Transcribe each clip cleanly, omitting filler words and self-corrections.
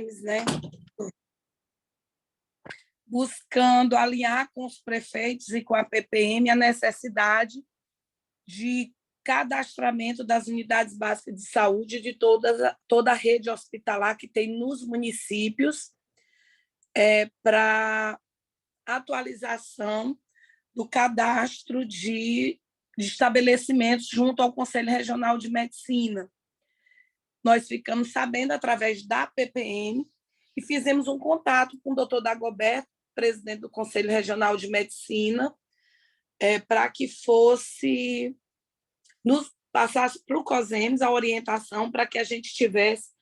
né, buscando alinhar com os prefeitos e com a PPM a necessidade de cadastramento das unidades básicas de saúde de toda a rede hospitalar que tem nos municípios, para atualização do cadastro de estabelecimentos junto ao Conselho Regional de Medicina. Nós ficamos sabendo através da PPM e fizemos um contato com o doutor Dagoberto, presidente do Conselho Regional de Medicina, para que nos passasse para o COSEMES a orientação para que a gente estivesse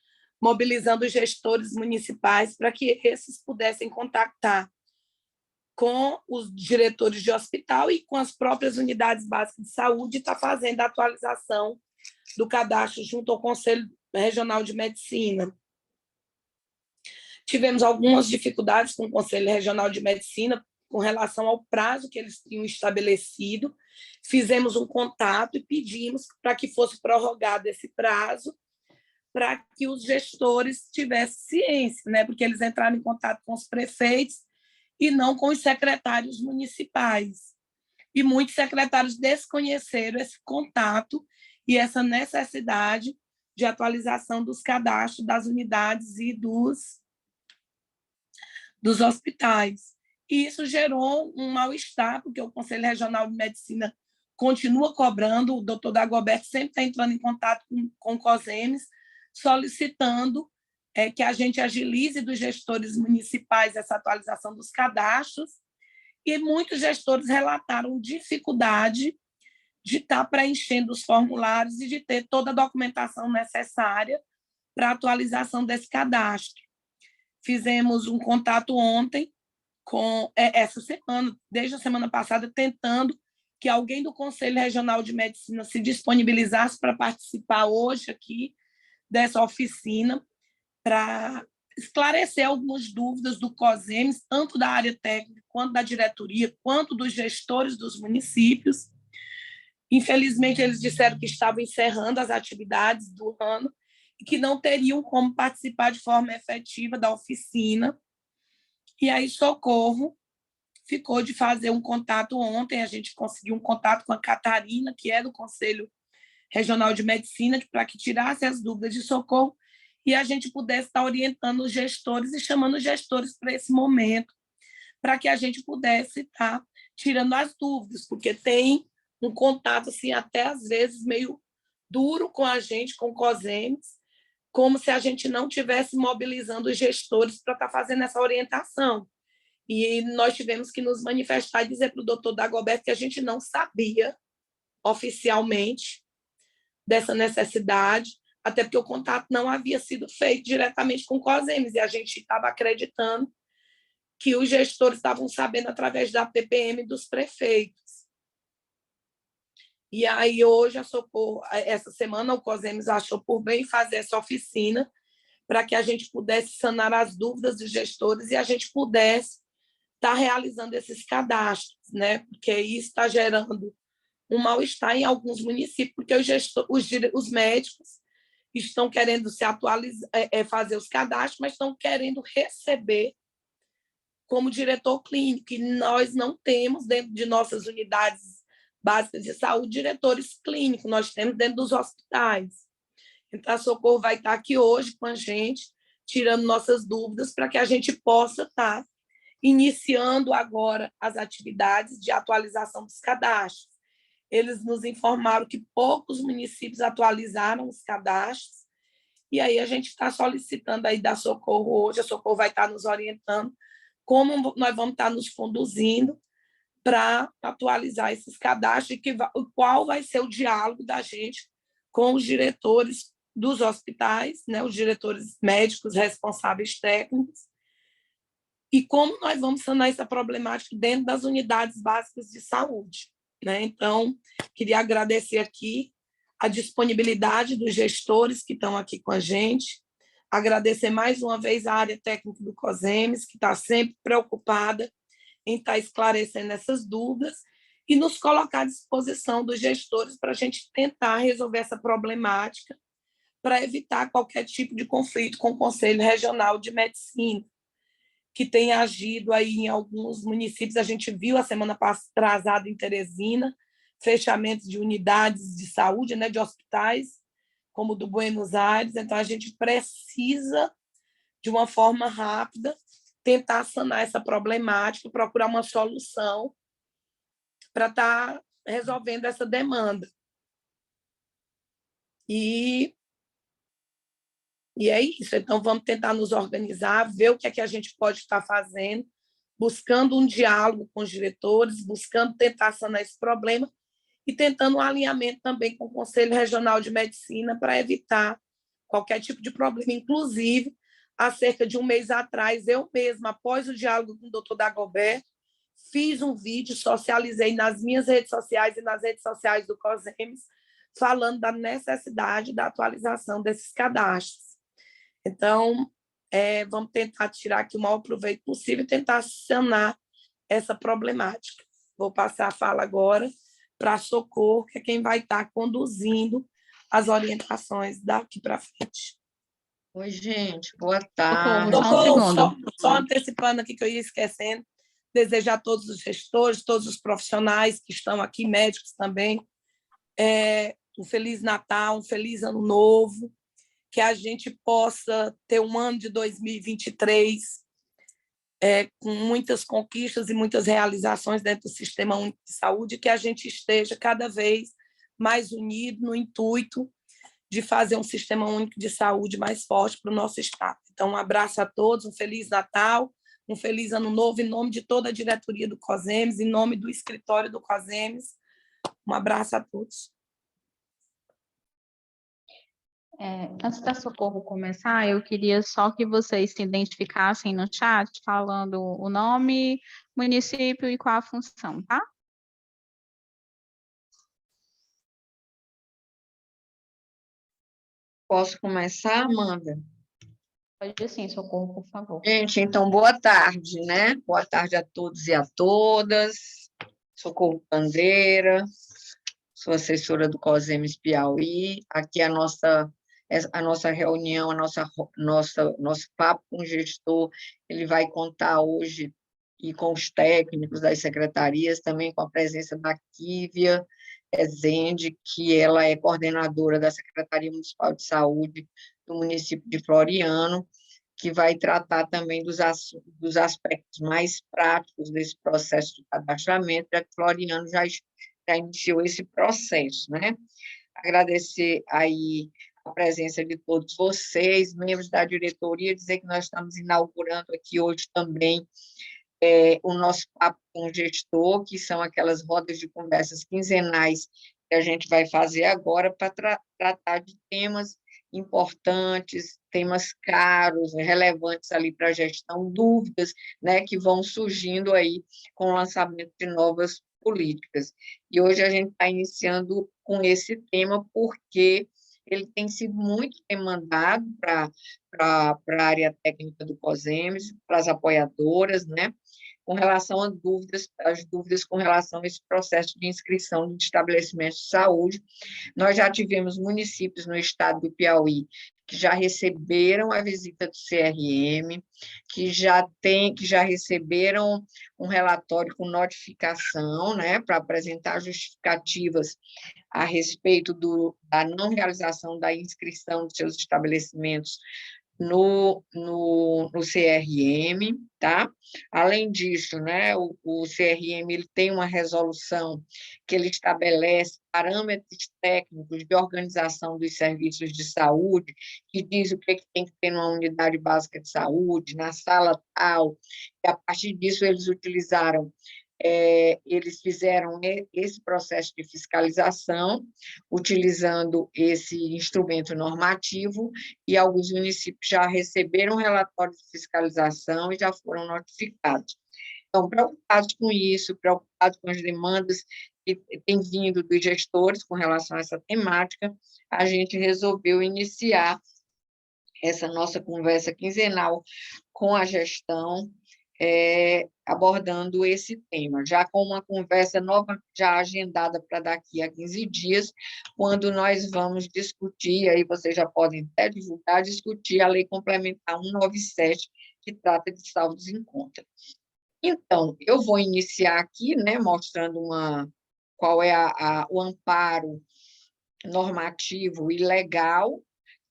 mobilizando os gestores municipais para que esses pudessem contactar com os diretores de hospital e com as próprias unidades básicas de saúde, está fazendo a atualização do cadastro junto ao Conselho Regional de Medicina. Tivemos algumas dificuldades com o Conselho Regional de Medicina com relação ao prazo que eles tinham estabelecido. Fizemos um contato e pedimos para que fosse prorrogado esse prazo para que os gestores tivessem ciência, né? Porque eles entraram em contato com os prefeitos e não com os secretários municipais. E muitos secretários desconheceram esse contato e essa necessidade de atualização dos cadastros das unidades e dos hospitais. E isso gerou um mal-estar, porque o Conselho Regional de Medicina continua cobrando, o doutor Dagoberto sempre está entrando em contato com o COSEMES, solicitando que a gente agilize dos gestores municipais essa atualização dos cadastros, e muitos gestores relataram dificuldade de estar preenchendo os formulários e de ter toda a documentação necessária para a atualização desse cadastro. Fizemos um contato ontem, essa semana, desde a semana passada, tentando que alguém do Conselho Regional de Medicina se disponibilizasse para participar hoje aqui dessa oficina, para esclarecer algumas dúvidas do COSEMES, tanto da área técnica, quanto da diretoria, quanto dos gestores dos municípios. Infelizmente, eles disseram que estavam encerrando as atividades do ano e que não teriam como participar de forma efetiva da oficina. E aí, Socorro ficou de fazer um contato ontem, a gente conseguiu um contato com a Catarina, que é do Conselho Regional de Medicina, para que tirasse as dúvidas de Socorro e a gente pudesse estar orientando os gestores e chamando os gestores para esse momento, para que a gente pudesse estar tirando as dúvidas, porque tem um contato, assim, até às vezes meio duro com a gente, com o COSEMES, como se a gente não estivesse mobilizando os gestores para estar fazendo essa orientação. E nós tivemos que nos manifestar e dizer para o doutor Dagoberto que a gente não sabia oficialmente dessa necessidade, até porque o contato não havia sido feito diretamente com o COSEMES, e a gente estava acreditando que os gestores estavam sabendo através da PPM dos prefeitos. E aí, hoje, essa semana, o COSEMES achou por bem fazer essa oficina para que a gente pudesse sanar as dúvidas dos gestores e a gente pudesse estar realizando esses cadastros, né? Porque isso está gerando um mal-estar em alguns municípios, porque os médicos estão querendo se atualizar, fazer os cadastros, mas estão querendo receber como diretor clínico, e nós não temos dentro de nossas unidades básicas de saúde diretores clínicos, nós temos dentro dos hospitais. Então, a Socorro vai estar aqui hoje com a gente, tirando nossas dúvidas, para que a gente possa estar iniciando agora as atividades de atualização dos cadastros. Eles nos informaram que poucos municípios atualizaram os cadastros, e aí a gente está solicitando aí da Socorro hoje, a Socorro vai estar nos orientando como nós vamos estar nos conduzindo para atualizar esses cadastros e qual vai ser o diálogo da gente com os diretores dos hospitais, né, os diretores médicos responsáveis técnicos, e como nós vamos sanar essa problemática dentro das unidades básicas de saúde, né? Então, queria agradecer aqui a disponibilidade dos gestores que estão aqui com a gente, agradecer mais uma vez a área técnica do COSEMES, que está sempre preocupada em estar esclarecendo essas dúvidas e nos colocar à disposição dos gestores para a gente tentar resolver essa problemática, para evitar qualquer tipo de conflito com o Conselho Regional de Medicina, que tem agido aí em alguns municípios. A gente viu a semana passada em Teresina, fechamentos de unidades de saúde, né, de hospitais, como o do Buenos Aires. Então, a gente precisa, de uma forma rápida, tentar sanar essa problemática, procurar uma solução para estar resolvendo essa demanda. E é isso. Então, vamos tentar nos organizar, ver o que é que a gente pode estar fazendo, buscando um diálogo com os diretores, buscando tentar sanar esse problema e tentando um alinhamento também com o Conselho Regional de Medicina para evitar qualquer tipo de problema. Inclusive, há cerca de um mês atrás, eu mesma, após o diálogo com o doutor Dagobert, fiz um vídeo, socializei nas minhas redes sociais e nas redes sociais do COSEMES, falando da necessidade da atualização desses cadastros. Então, vamos tentar tirar aqui o maior proveito possível e tentar sanar essa problemática. Vou passar a fala agora para a Socorro, que é quem vai estar conduzindo as orientações daqui para frente. Oi, gente, boa tarde. Socorro, só antecipando aqui que eu ia esquecendo, desejar a todos os gestores, todos os profissionais que estão aqui, médicos também, um Feliz Natal, um Feliz Ano Novo, que a gente possa ter um ano de 2023 com muitas conquistas e muitas realizações dentro do Sistema Único de Saúde, que a gente esteja cada vez mais unido no intuito de fazer um Sistema Único de Saúde mais forte para o nosso Estado. Então, um abraço a todos, um Feliz Natal, um Feliz Ano Novo, em nome de toda a diretoria do COSEMES, em nome do escritório do COSEMES. Um abraço a todos. Antes da Socorro começar, eu queria só que vocês se identificassem no chat, falando o nome, município e qual a função, tá? Posso começar, Amanda? Pode sim, Socorro, por favor. Gente, então, boa tarde, né? Boa tarde a todos e a todas. Socorro Bandeira, sou assessora do COSEMES Piauí. Aqui é a nossa reunião, nosso papo com o gestor, ele vai contar hoje e com os técnicos das secretarias, também com a presença da Kívia Rezende, que ela é coordenadora da Secretaria Municipal de Saúde do município de Floriano, que vai tratar também dos aspectos mais práticos desse processo de cadastramento, já que Floriano já iniciou esse processo, né? Agradecer aí a presença de todos vocês, membros da diretoria, dizer que nós estamos inaugurando aqui hoje também o nosso papo com o gestor, que são aquelas rodas de conversas quinzenais que a gente vai fazer agora para tratar de temas importantes, temas caros, relevantes ali para a gestão, dúvidas, né, que vão surgindo aí com o lançamento de novas políticas. E hoje a gente está iniciando com esse tema porque ele tem sido muito demandado para a área técnica do COSEMES, para as apoiadoras, né, com relação às dúvidas com relação a esse processo de inscrição de estabelecimentos de saúde. Nós já tivemos municípios no estado do Piauí que já receberam a visita do CRM, que já receberam um relatório com notificação, né, para apresentar justificativas a respeito da não realização da inscrição de seus estabelecimentos no CRM, tá? Além disso, né, o CRM ele tem uma resolução que ele estabelece parâmetros técnicos de organização dos serviços de saúde, que diz o que tem que ter numa unidade básica de saúde, na sala tal, e a partir disso eles fizeram esse processo de fiscalização, utilizando esse instrumento normativo, e alguns municípios já receberam relatórios de fiscalização e já foram notificados. Então, preocupados com isso, preocupados com as demandas que têm vindo dos gestores com relação a essa temática, a gente resolveu iniciar essa nossa conversa quinzenal com a gestão, abordando esse tema, já com uma conversa nova, já agendada para daqui a 15 dias, quando nós vamos discutir, aí vocês já podem até divulgar, discutir a Lei Complementar 197, que trata de saldos em conta. Então, eu vou iniciar aqui, né, mostrando qual é o amparo normativo e legal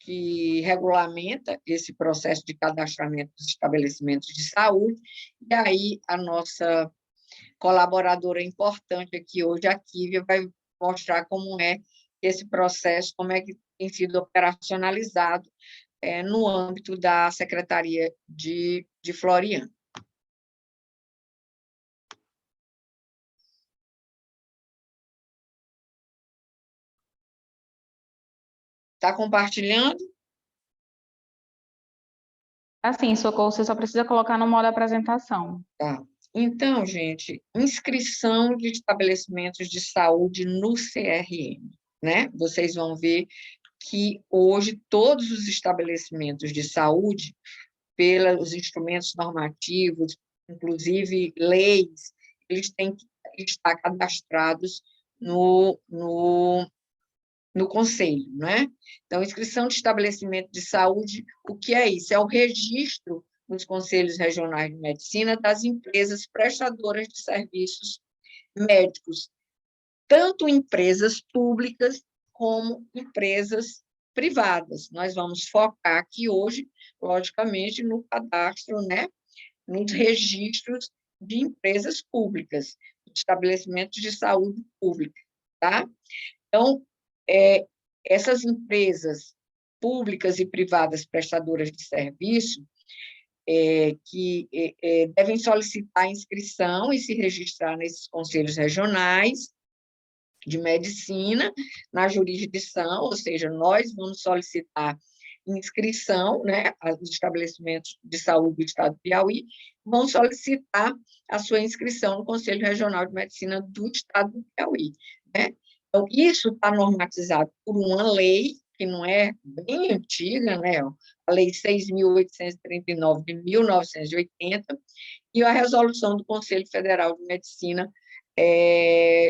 que regulamenta esse processo de cadastramento dos estabelecimentos de saúde, e aí a nossa colaboradora importante aqui hoje, a Kívia, vai mostrar como é esse processo, como é que tem sido operacionalizado no âmbito da Secretaria de Floriano. Está compartilhando? Assim, Socorro, você só precisa colocar no modo apresentação. Tá. Então, gente, inscrição de estabelecimentos de saúde no CRM, né? Vocês vão ver que hoje todos os estabelecimentos de saúde, pelos instrumentos normativos, inclusive leis, eles têm que estar cadastrados no conselho, né? Então, inscrição de estabelecimento de saúde, o que é isso? É o registro nos conselhos regionais de medicina das empresas prestadoras de serviços médicos, tanto empresas públicas como empresas privadas. Nós vamos focar aqui hoje, logicamente, no cadastro, né? Nos registros de empresas públicas, estabelecimentos de saúde pública, tá? Então, essas empresas públicas e privadas prestadoras de serviço que devem solicitar inscrição e se registrar nesses conselhos regionais de medicina, na jurisdição, ou seja, nós vamos solicitar inscrição, né, os estabelecimentos de saúde do Estado do Piauí vão solicitar a sua inscrição no Conselho Regional de Medicina do Estado do Piauí, né? Então, isso está normatizado por uma lei, que não é bem antiga, né? A Lei 6.839 de 1980, e a resolução do Conselho Federal de Medicina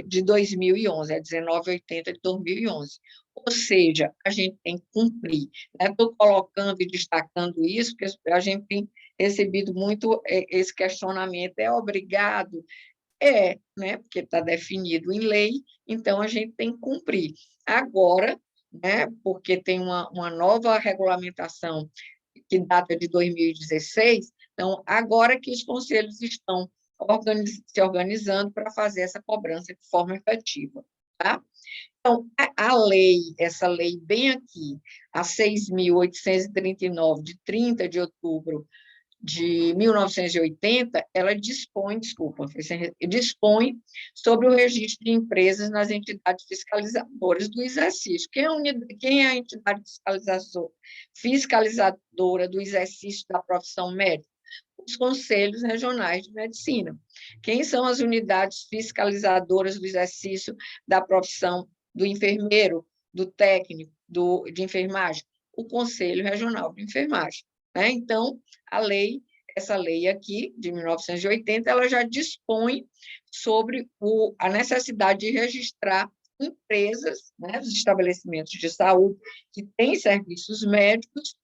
de 2011, 1980 de 2011. Ou seja, a gente tem que cumprir. Estou colocando e destacando isso, porque a gente tem recebido muito esse questionamento: é obrigado? Né, porque está definido em lei, então a gente tem que cumprir. Agora, né, porque tem uma nova regulamentação que data de 2016, então, agora que os conselhos estão se organizando para fazer essa cobrança de forma efetiva, tá? Então, a lei, essa lei bem aqui, a 6.839, de 30 de outubro de 1980, ela dispõe sobre o registro de empresas nas entidades fiscalizadoras do exercício. Quem é a entidade fiscalizadora do exercício da profissão médica? Os conselhos regionais de medicina. Quem são as unidades fiscalizadoras do exercício da profissão do enfermeiro, do técnico, de enfermagem? O Conselho Regional de Enfermagem, né? Então, essa lei aqui, de 1980, ela já dispõe sobre a necessidade de registrar empresas, né, os estabelecimentos de saúde que têm serviços médicos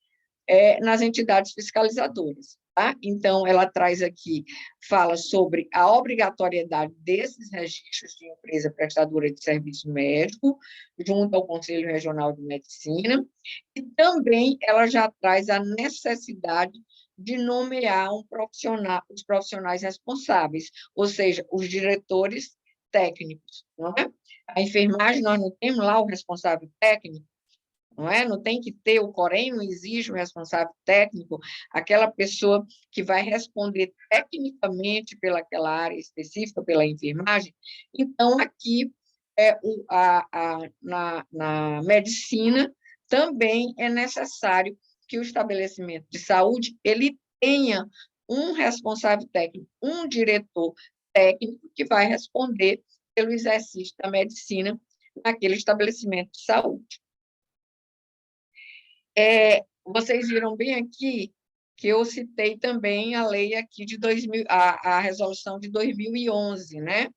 nas entidades fiscalizadoras. Tá? Então, ela traz aqui, fala sobre a obrigatoriedade desses registros de empresa prestadora de serviço médico, junto ao Conselho Regional de Medicina, e também ela já traz a necessidade de nomear os profissionais responsáveis, ou seja, os diretores técnicos. Não é? A enfermagem, nós não temos lá o responsável técnico, não é? Não tem que ter, o Corém não exige o responsável técnico, aquela pessoa que vai responder tecnicamente pelaquela área específica, pela enfermagem. Então, aqui, na medicina, também é necessário que o estabelecimento de saúde ele tenha um responsável técnico, um diretor técnico que vai responder pelo exercício da medicina naquele estabelecimento de saúde. Vocês viram bem aqui que eu citei também a lei aqui de 2000, a resolução de 2011, né?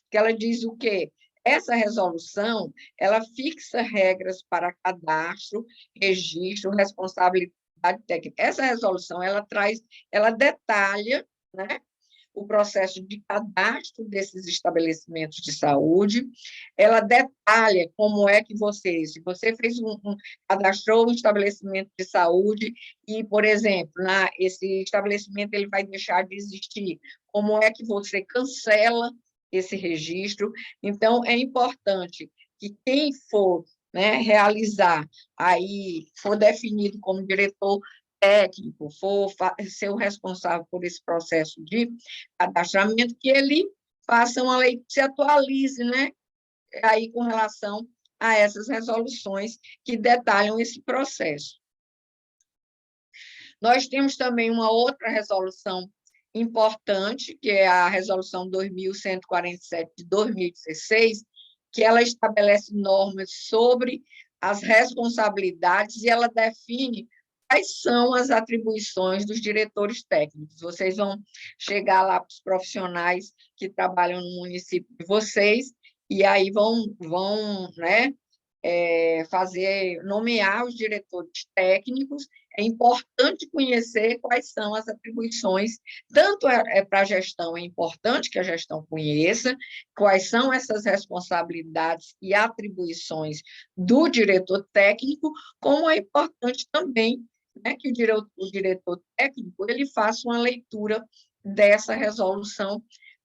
Que ela diz o quê? Essa resolução, ela fixa regras para cadastro, registro, responsabilidade técnica. Essa resolução, ela detalha, né, o processo de cadastro desses estabelecimentos de saúde, ela detalha como é que se você fez cadastrou um estabelecimento de saúde e, por exemplo, esse estabelecimento ele vai deixar de existir, como é que você cancela esse registro. Então, é importante que quem for, né, realizar, aí for definido como diretor técnico, for ser o responsável por esse processo de cadastramento, que ele faça uma lei que se atualize, né, aí com relação a essas resoluções que detalham esse processo. Nós temos também uma outra resolução importante, que é a resolução 2147 de 2016, que ela estabelece normas sobre as responsabilidades e ela define quais são as atribuições dos diretores técnicos. Vocês vão chegar lá para os profissionais que trabalham no município de vocês e aí vão né, nomear os diretores técnicos. É importante conhecer quais são as atribuições, tanto para a gestão, é importante que a gestão conheça quais são essas responsabilidades e atribuições do diretor técnico, como é importante também, né, que o diretor técnico ele faça uma leitura dessa resolução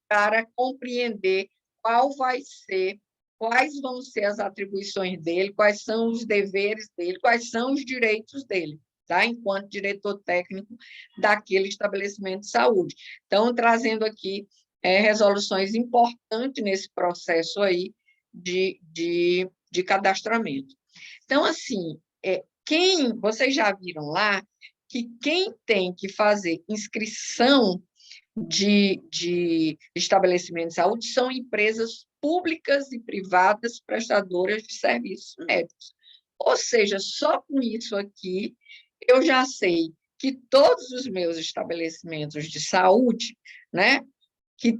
para compreender quais vão ser as atribuições dele, quais são os deveres dele, quais são os direitos dele, tá? Enquanto diretor técnico daquele estabelecimento de saúde. Então, trazendo aqui resoluções importantes nesse processo aí de cadastramento. Então, assim, vocês já viram lá que quem tem que fazer inscrição de estabelecimentos de saúde são empresas públicas e privadas prestadoras de serviços médicos. Ou seja, só com isso aqui, eu já sei que todos os meus estabelecimentos de saúde, né, que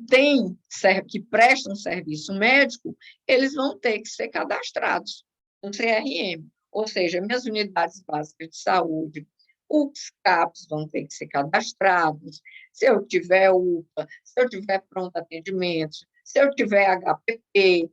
prestam serviço médico, eles vão ter que ser cadastrados no CRM. Ou seja, minhas unidades básicas de saúde, os CAPs vão ter que ser cadastrados, se eu tiver UPA, se eu tiver pronto atendimento, se eu tiver HPP,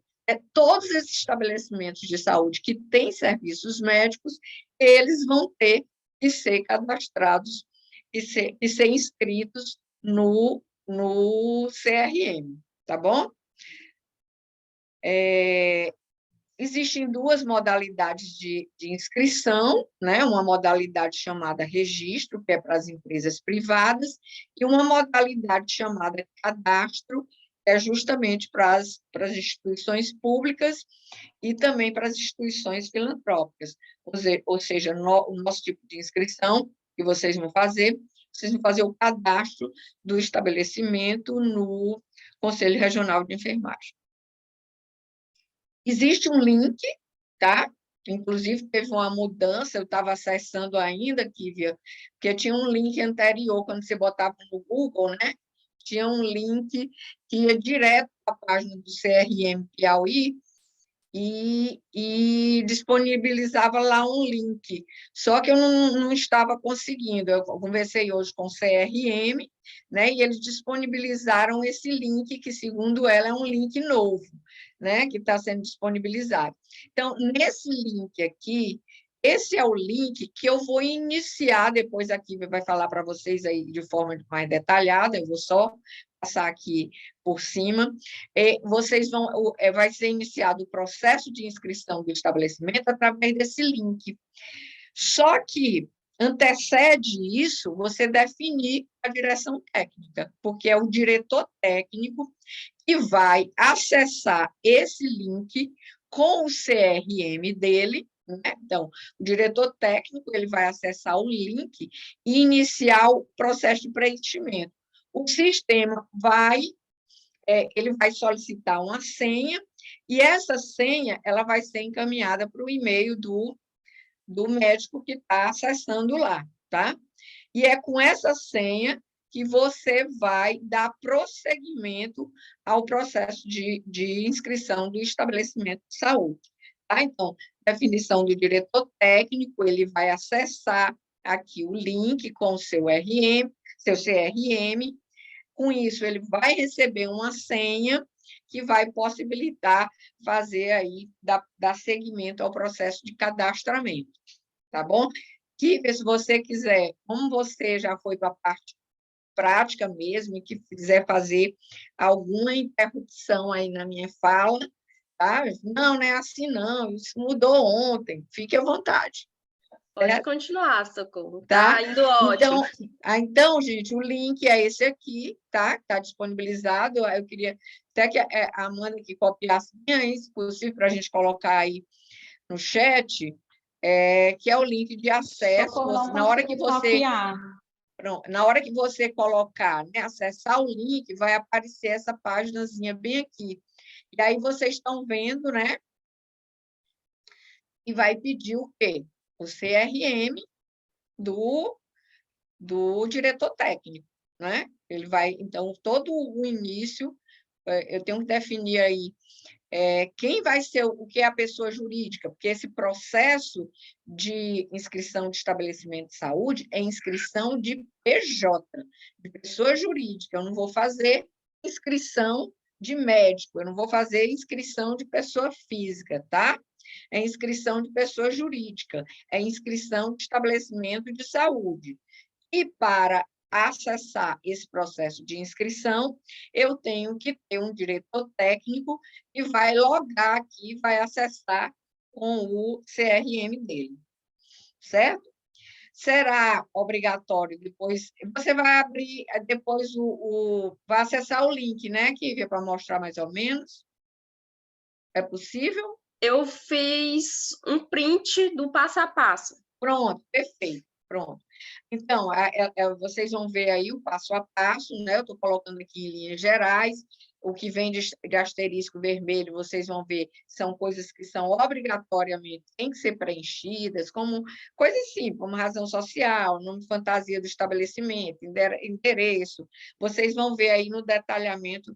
todos esses estabelecimentos de saúde que têm serviços médicos, eles vão ter que ser cadastrados e ser inscritos no CRM, tá bom? Existem duas modalidades de inscrição, né? Uma modalidade chamada registro, que é para as empresas privadas, e uma modalidade chamada cadastro, que é justamente para as instituições públicas e também para as instituições filantrópicas. Ou seja, o nosso tipo de inscrição que vocês vão fazer o cadastro do estabelecimento no Conselho Regional de Enfermagem. Existe um link, tá? Inclusive, teve uma mudança, eu estava acessando ainda, Kívia, porque tinha um link anterior, quando você botava no Google, né? Tinha um link que ia direto para a página do CRM Piauí e disponibilizava lá um link. Só que eu não estava conseguindo. Eu conversei hoje com o CRM, né? E eles disponibilizaram esse link, que, segundo ela, é um link novo, né, que está sendo disponibilizado. Então, nesse link aqui, esse é o link que eu vou iniciar, depois aqui vai falar para vocês aí de forma mais detalhada, eu vou só passar aqui por cima. Vai ser iniciado o processo de inscrição do estabelecimento através desse link. Só que antecede isso você definir a direção técnica, porque é o diretor técnico que vai acessar esse link com o CRM dele, né? Então, o diretor técnico ele vai acessar o link e iniciar o processo de preenchimento. O sistema ele vai solicitar uma senha e essa senha ela vai ser encaminhada para o e-mail do médico que está acessando lá, tá? E é com essa senha que você vai dar prosseguimento ao processo de inscrição do estabelecimento de saúde. Tá? Então, definição do diretor técnico, ele vai acessar aqui o link com o seu RM, seu CRM. Com isso, ele vai receber uma senha que vai possibilitar fazer aí, dar seguimento ao processo de cadastramento, tá bom? Que, se você quiser, como você já foi para a parte prática mesmo, e que quiser fazer alguma interrupção aí na minha fala, tá? Não, não é assim não, isso mudou ontem, fique à vontade. Pode continuar, Socorro. Tá? Tá indo ótimo. Então, gente, o link é esse aqui, tá? Está disponibilizado. Eu queria até que a Amanda que copiasse bem, se possível, para a gente colocar aí no chat, que é o link de acesso. Socorro, Na hora que você copiar. Pronto, na hora que você colocar, né, acessar o link, vai aparecer essa páginazinha bem aqui. E aí vocês estão vendo, né? E vai pedir o quê? O CRM do diretor técnico, né? Ele vai, então, todo o início, eu tenho que definir aí quem vai ser o que é a pessoa jurídica, porque esse processo de inscrição de estabelecimento de saúde é inscrição de PJ, de pessoa jurídica. Eu não vou fazer inscrição de médico, eu não vou fazer inscrição de pessoa física, tá? É inscrição de pessoa jurídica, é inscrição de estabelecimento de saúde. E para acessar esse processo de inscrição, eu tenho que ter um diretor técnico que vai logar aqui, vai acessar com o CRM dele, certo? Será obrigatório depois, você vai abrir, depois vai acessar o link, né, Kívia, para mostrar mais ou menos? É possível? Eu fiz um print do passo a passo. Pronto, perfeito, pronto. Então, vocês vão ver aí o passo a passo, né? Eu estou colocando aqui em linhas gerais. O que vem de asterisco vermelho, vocês vão ver, são coisas que são obrigatoriamente, têm que ser preenchidas, como coisas simples, como razão social, nome fantasia do estabelecimento, endereço. Vocês vão ver aí no detalhamento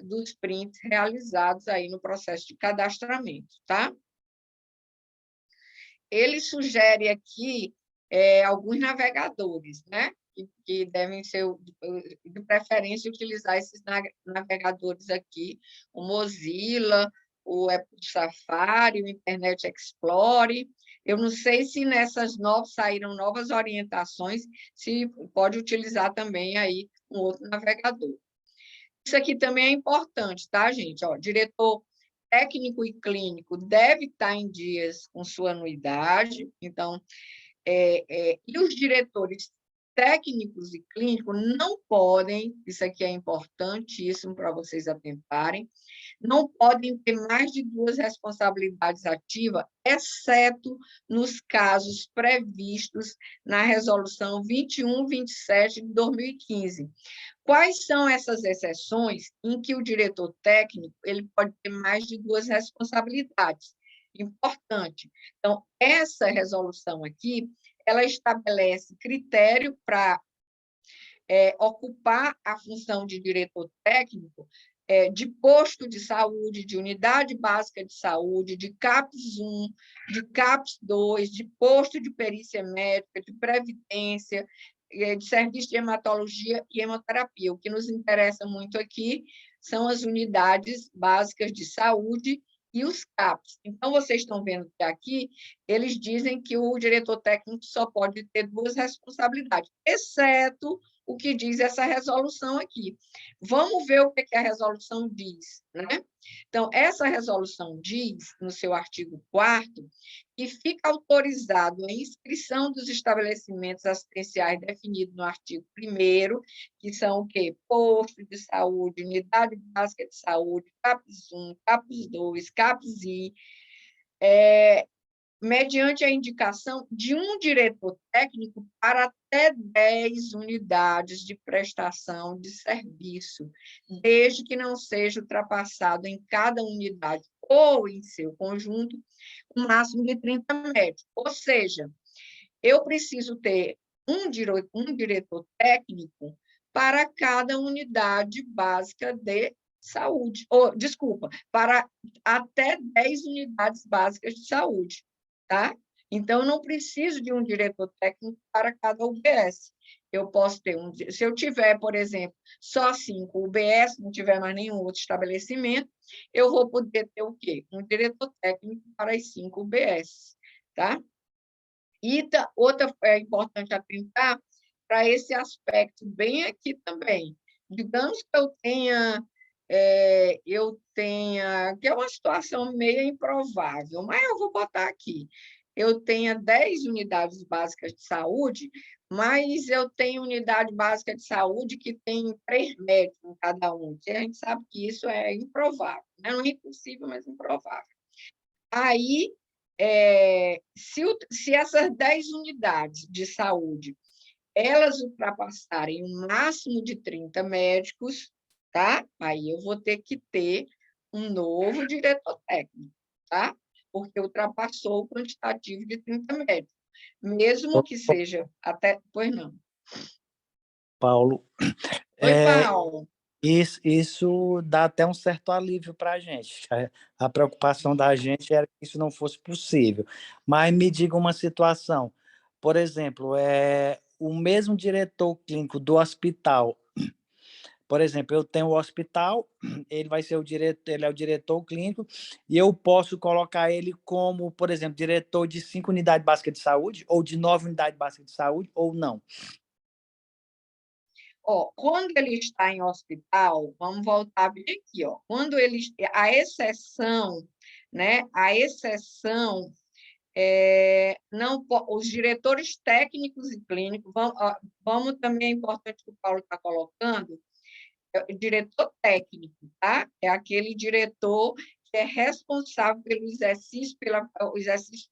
dos prints realizados aí no processo de cadastramento, tá? Ele sugere aqui alguns navegadores, né? Que devem ser, de preferência, utilizar esses navegadores aqui, o Mozilla, o Apple Safari, o Internet Explorer. Eu não sei se nessas saíram novas orientações, se pode utilizar também aí um outro navegador. Isso aqui também é importante, tá, gente? Ó, diretor técnico e clínico deve estar em dias com sua anuidade, então, e os diretores técnicos e clínicos não podem, isso aqui é importantíssimo para vocês atentarem, não podem ter mais de 2 responsabilidades ativas, exceto nos casos previstos na Resolução 2127 de 2015. Quais são essas exceções em que o diretor técnico ele pode ter mais de 2 responsabilidades? Importante. Então, essa resolução aqui, ela estabelece critério para ocupar a função de diretor técnico de posto de saúde, de unidade básica de saúde, de CAPS 1, de CAPS 2, de posto de perícia médica, de previdência, de serviço de hematologia e hemoterapia. O que nos interessa muito aqui são as unidades básicas de saúde e os CAPs. Então, vocês estão vendo que aqui eles dizem que o diretor técnico só pode ter 2 responsabilidades, exceto o que diz essa resolução aqui. Vamos ver o que a resolução diz, né? Então, essa resolução diz, no seu artigo 4º, que fica autorizado a inscrição dos estabelecimentos assistenciais definidos no artigo 1º, que são o quê? Posto de saúde, unidade básica de saúde, CAPS 1, CAPS 2, CAPS I, mediante a indicação de um diretor técnico para até 10 unidades de prestação de serviço, desde que não seja ultrapassado em cada unidade ou em seu conjunto o máximo de 30 médicos. Ou seja, eu preciso ter um diretor técnico para cada unidade básica de saúde. Desculpa, para até 10 unidades básicas de saúde, tá? Então, eu não preciso de um diretor técnico para cada UBS. Eu posso ter se eu tiver, por exemplo, só 5 UBS, não tiver mais nenhum outro estabelecimento, eu vou poder ter o quê? Um diretor técnico para as 5 UBS, tá? E outra é importante atentar para esse aspecto bem aqui também. Digamos que que é uma situação meio improvável, mas eu vou botar aqui. Eu tenha 10 unidades básicas de saúde, mas eu tenho unidade básica de saúde que tem 3 médicos em cada um. A gente sabe que isso é improvável, né? Não é impossível, mas improvável. Aí, se essas 10 unidades de saúde elas ultrapassarem um máximo de 30 médicos, tá? Aí eu vou ter que ter um novo diretor técnico, tá? Porque ultrapassou o quantitativo de 30 médicos, mesmo que seja até... Pois não. Paulo, Oi, Paulo. isso dá até um certo alívio para a gente. A preocupação da gente era que isso não fosse possível. Mas me diga uma situação. Por exemplo, o mesmo diretor clínico do hospital. Por exemplo, eu tenho o hospital, ele vai ser ele é o diretor clínico, e eu posso colocar ele como, por exemplo, diretor de 5 unidades básicas de saúde, ou de 9 unidades básicas de saúde, ou não. Quando ele está em hospital, vamos voltar bem aqui, quando a exceção, né? A exceção não, os diretores técnicos e clínicos, vamos também, é importante que o Paulo está colocando, o diretor técnico, tá? É aquele diretor que é responsável pelo exercício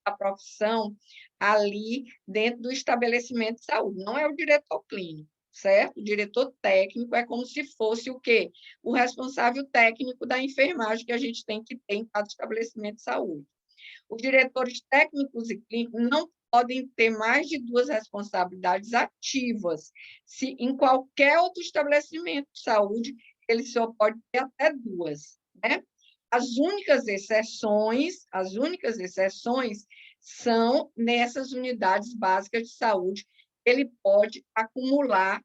da profissão ali dentro do estabelecimento de saúde, não é o diretor clínico, certo? O diretor técnico é como se fosse o quê? O responsável técnico da enfermagem que a gente tem que ter em cada estabelecimento de saúde. Os diretores técnicos e clínicos não podem ter mais de 2 responsabilidades ativas. Se em qualquer outro estabelecimento de saúde, ele só pode ter até 2, né? As únicas exceções são nessas unidades básicas de saúde. Ele pode acumular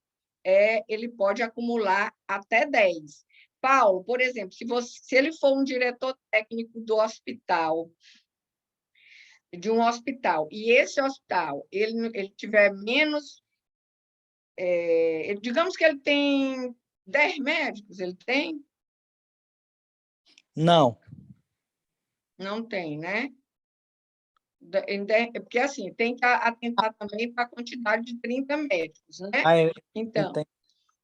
até 10. Paulo, por exemplo, se ele for um diretor técnico do hospital, de um hospital, e esse hospital ele tiver menos, digamos que ele tem 10 médicos, ele tem? Não. Não tem, né? Porque, assim, tem que atentar também para a quantidade de 30 médicos, né?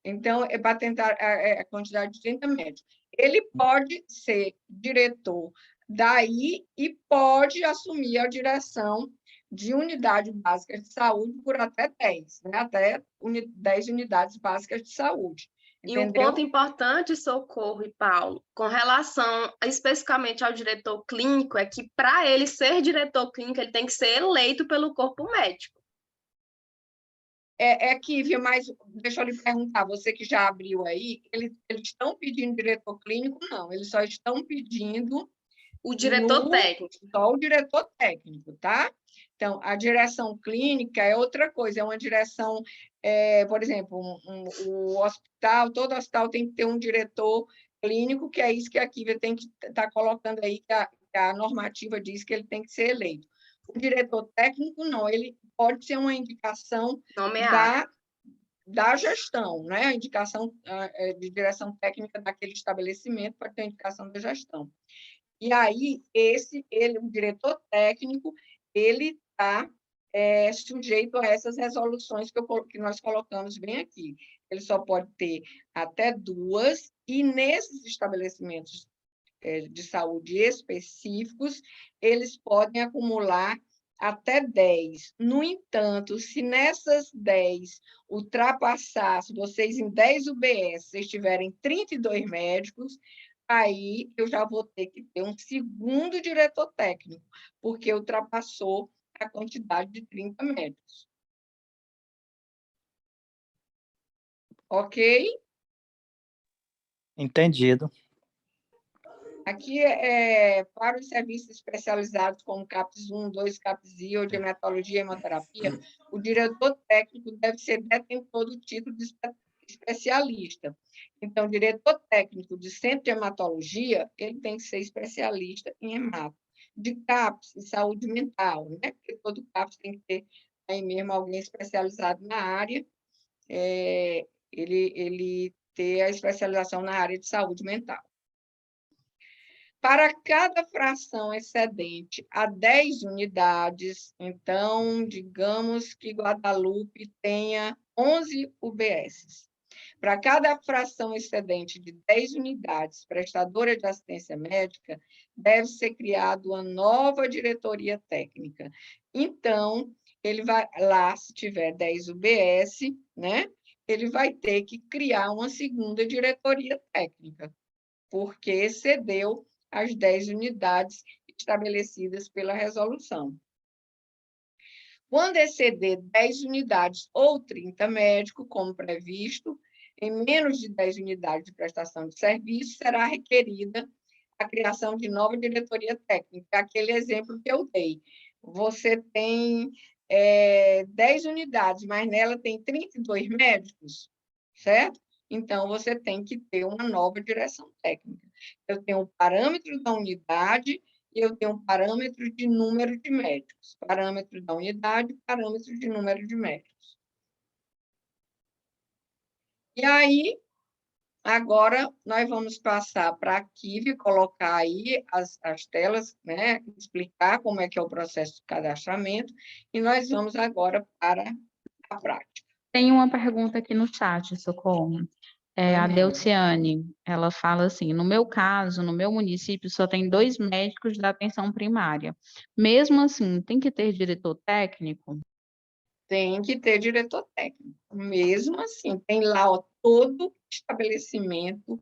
Então, é para tentar a quantidade de 30 médicos. Ele pode ser diretor daí e pode assumir a direção de unidade básica de saúde por até 10, né? Até 10 unidades básicas de saúde. Entendeu? E um ponto importante, Socorro e Paulo, com relação especificamente ao diretor clínico, é que para ele ser diretor clínico, ele tem que ser eleito pelo corpo médico. Kívia, mas deixa eu lhe perguntar, você que já abriu aí, eles estão pedindo diretor clínico? Não, eles só estão pedindo o diretor técnico. Só o diretor técnico, tá? Então, a direção clínica é outra coisa, é uma direção, por exemplo, o hospital, todo hospital tem que ter um diretor clínico, que é isso que a Kívia tem que estar colocando aí, que a normativa diz que ele tem que ser eleito. O diretor técnico, não, ele pode ser uma indicação da gestão, né? A indicação de direção técnica daquele estabelecimento pode ter a indicação da gestão. E aí, o diretor técnico, ele está sujeito a essas resoluções que nós colocamos bem aqui. Ele só pode ter até 2, e nesses estabelecimentos de saúde específicos, eles podem acumular até 10. No entanto, se nessas 10 se vocês em 10 UBS, vocês tiverem 32 médicos, aí eu já vou ter que ter um segundo diretor técnico, porque ultrapassou a quantidade de 30 médicos. Ok? Entendido. Aqui, para os serviços especializados como CAPS 1, 2, CAPS I, ou de hematologia e hemoterapia, o diretor técnico deve ser detentor do título de especialista. Então, o diretor técnico de centro de hematologia, ele tem que ser especialista em hemato. De CAPS e saúde mental, né? Porque todo CAPS tem que ter aí mesmo alguém especializado na área, ele ter a especialização na área de saúde mental. Para cada fração excedente a 10 unidades, então, digamos que Guadalupe tenha 11 UBSs. Para cada fração excedente de 10 unidades prestadora de assistência médica, deve ser criada uma nova diretoria técnica. Então, ele vai lá, se tiver 10 UBS, né, ele vai ter que criar uma segunda diretoria técnica, porque excedeu as 10 unidades estabelecidas pela resolução. Quando exceder 10 unidades ou 30 médicos, como previsto, em menos de 10 unidades de prestação de serviço, será requerida a criação de nova diretoria técnica. Aquele exemplo que eu dei. Você tem 10 unidades, mas nela tem 32 médicos, certo? Então, você tem que ter uma nova direção técnica. Eu tenho o parâmetro da unidade e eu tenho um parâmetro de número de médicos. Parâmetro da unidade, parâmetro de número de médicos. E aí, agora, nós vamos passar para a Kive, colocar aí as telas, né? Explicar como é que é o processo de cadastramento, e nós vamos agora para a prática. Tem uma pergunta aqui no chat, Socorro. A Delciane, ela fala assim, no meu caso, no meu município, só tem 2 médicos da atenção primária. Mesmo assim, tem que ter diretor técnico? Tem que ter diretor técnico. Mesmo assim, tem lá todo estabelecimento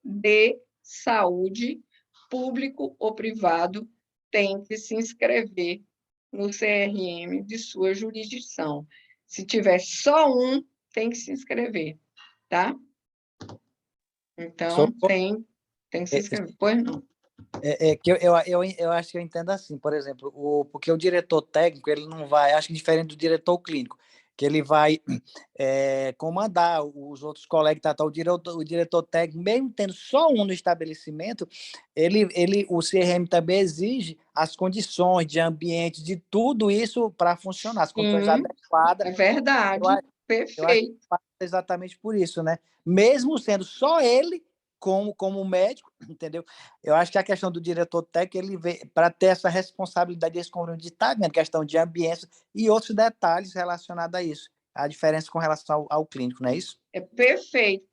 de saúde, público ou privado, tem que se inscrever no CRM de sua jurisdição. Se tiver só um, tem que se inscrever, tá? Então, tem que se inscrever. Pois não. Que eu acho que eu entendo assim, por exemplo, porque o diretor técnico, ele não vai, acho que diferente do diretor clínico, que ele vai comandar os outros colegas, tá, o diretor técnico, mesmo tendo só um no estabelecimento, o CRM também exige as condições de ambiente, de tudo isso para funcionar, as condições adequadas. É verdade, perfeito. Eu acho que exatamente por isso, né? Mesmo sendo só ele como médico, entendeu? Eu acho que a questão do diretor técnico, ele vem para ter essa responsabilidade, esse controle de estar vendo questão de ambiente e outros detalhes relacionados a isso. A diferença com relação ao clínico, não é isso? É perfeito.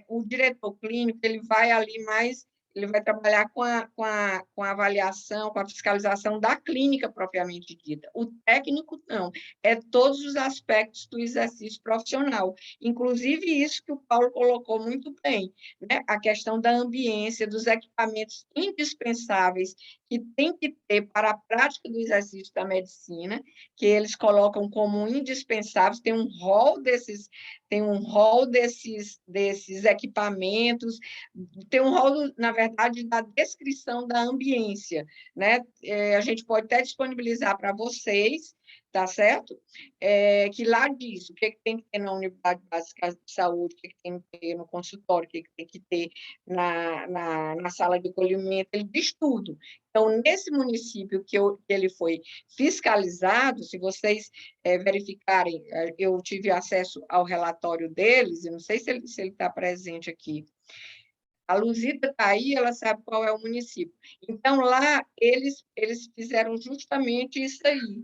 O diretor clínico, ele vai ali mais, ele vai trabalhar com a avaliação, com a fiscalização da clínica propriamente dita. O técnico, não. É todos os aspectos do exercício profissional. Inclusive isso que o Paulo colocou muito bem, né? A questão da ambiência, dos equipamentos indispensáveis que tem que ter para a prática do exercício da medicina, que eles colocam como indispensáveis, tem um rol desses equipamentos, tem um rol, na verdade, da descrição da ambiência, né? A gente pode até disponibilizar para vocês, tá certo? Que lá diz o que tem que ter na unidade básica de saúde, o que tem que ter no consultório, o que tem que ter na sala de acolhimento, ele diz tudo. Então, nesse município que ele foi fiscalizado, se vocês verificarem, eu tive acesso ao relatório deles, eu não sei se ele está presente aqui. A Luzita está aí, ela sabe qual é o município. Então, lá, eles fizeram justamente isso aí.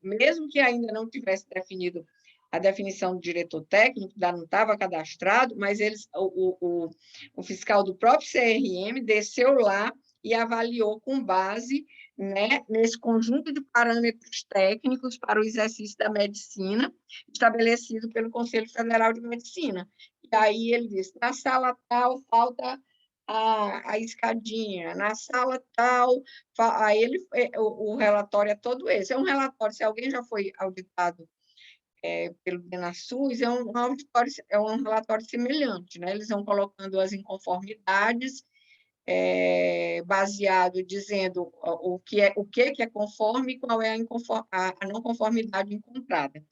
Mesmo que ainda não tivesse definido a definição do diretor técnico, ainda não estava cadastrado, mas o fiscal do próprio CRM desceu lá e avaliou com base, né, nesse conjunto de parâmetros técnicos para o exercício da medicina estabelecido pelo Conselho Federal de Medicina. E aí ele disse, na sala tal falta a escadinha, na sala tal, aí o relatório é todo esse. É um relatório, se alguém já foi auditado pelo DENASUS, é um relatório semelhante, né? Eles vão colocando as inconformidades, baseado, dizendo o que é conforme e qual é a não conformidade encontrada.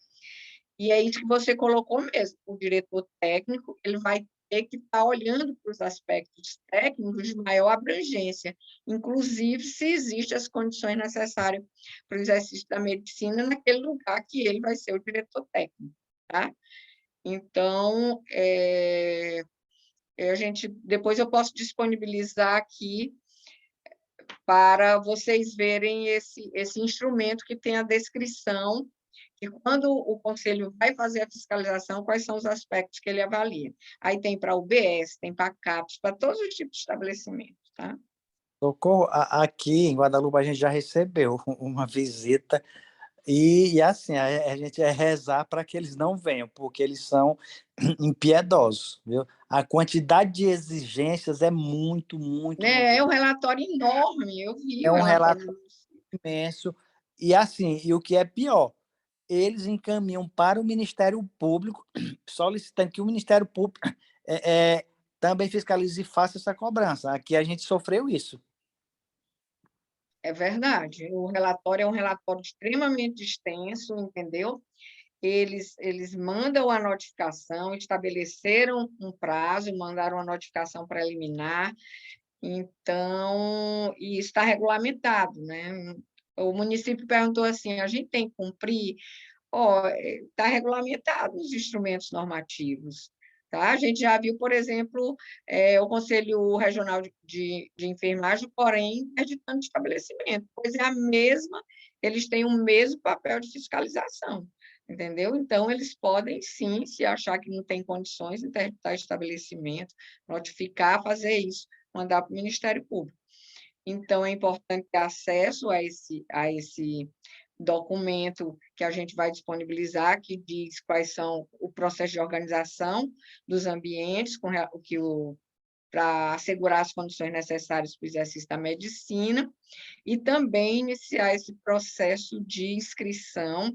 E é isso que você colocou mesmo. O diretor técnico ele vai ter que estar olhando para os aspectos técnicos de maior abrangência, inclusive se existem as condições necessárias para o exercício da medicina naquele lugar que ele vai ser o diretor técnico, tá? Então, depois eu posso disponibilizar aqui para vocês verem esse instrumento que tem a descrição, e quando o conselho vai fazer a fiscalização, quais são os aspectos que ele avalia. Aí tem para UBS, tem para CAPS, para todos os tipos de estabelecimentos, tá? Socorro, aqui em Guadalupe a gente já recebeu uma visita e assim, a gente é rezar para que eles não venham, porque eles são impiedosos, viu? A quantidade de exigências é muito, muito, muito. É um relatório enorme, eu vi É o um relatório. relatório imenso. E assim, e o que é pior, eles encaminham para o Ministério Público, solicitando que o Ministério Público também fiscalize e faça essa cobrança. Aqui a gente sofreu isso. É verdade. O relatório é um relatório extremamente extenso, entendeu? Eles mandam a notificação, estabeleceram um prazo, mandaram a notificação preliminar, então, e está regulamentado, né? O município perguntou assim, a gente tem que cumprir? Está regulamentado os instrumentos normativos. Tá? A gente já viu, por exemplo, o Conselho Regional de Enfermagem, porém, interditando de estabelecimento, pois é a mesma, eles têm o mesmo papel de fiscalização, entendeu? Então, eles podem, sim, se achar que não tem condições, interditar estabelecimento, notificar, fazer isso, mandar para o Ministério Público. Então, é importante ter acesso a esse documento que a gente vai disponibilizar, que diz quais são o processo de organização dos ambientes, para assegurar as condições necessárias para o exercício da medicina, e também iniciar esse processo de inscrição.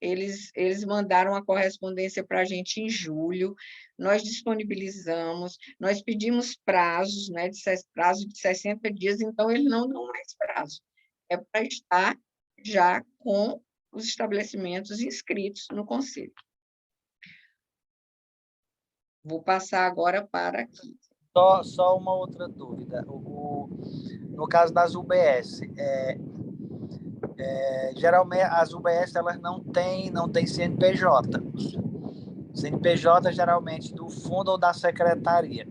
Eles mandaram a correspondência para a gente em julho, nós disponibilizamos, nós pedimos prazos, né, prazo de 60 dias, então eles não dão mais prazo. É para estar já com os estabelecimentos inscritos no conselho. Vou passar agora para aqui. Só uma outra dúvida. No caso das UBS, geralmente as UBS elas não têm CNPJ. CNPJ geralmente do fundo ou da secretaria.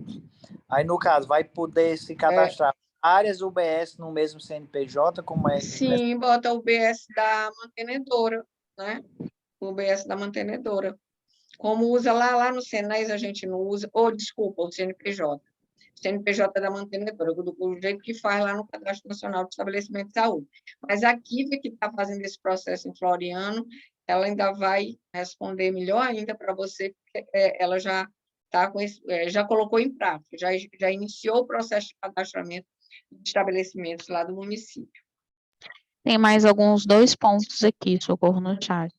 Aí, no caso, vai poder se cadastrar várias UBS no mesmo CNPJ, como é? Sim, bota o UBS da mantenedora, né? O UBS da mantenedora. Como usa lá no Senais, a gente não usa, desculpa, o CNPJ. CNPJ da mantenedora, do jeito que faz lá no Cadastro Nacional de Estabelecimento de Saúde. Mas a Kívia, que está fazendo esse processo em Floriano, ela ainda vai responder melhor ainda para você, porque ela já já colocou em prática, já iniciou o processo de cadastramento de estabelecimentos lá do município. Tem mais alguns 2 pontos aqui, Socorro, no chat.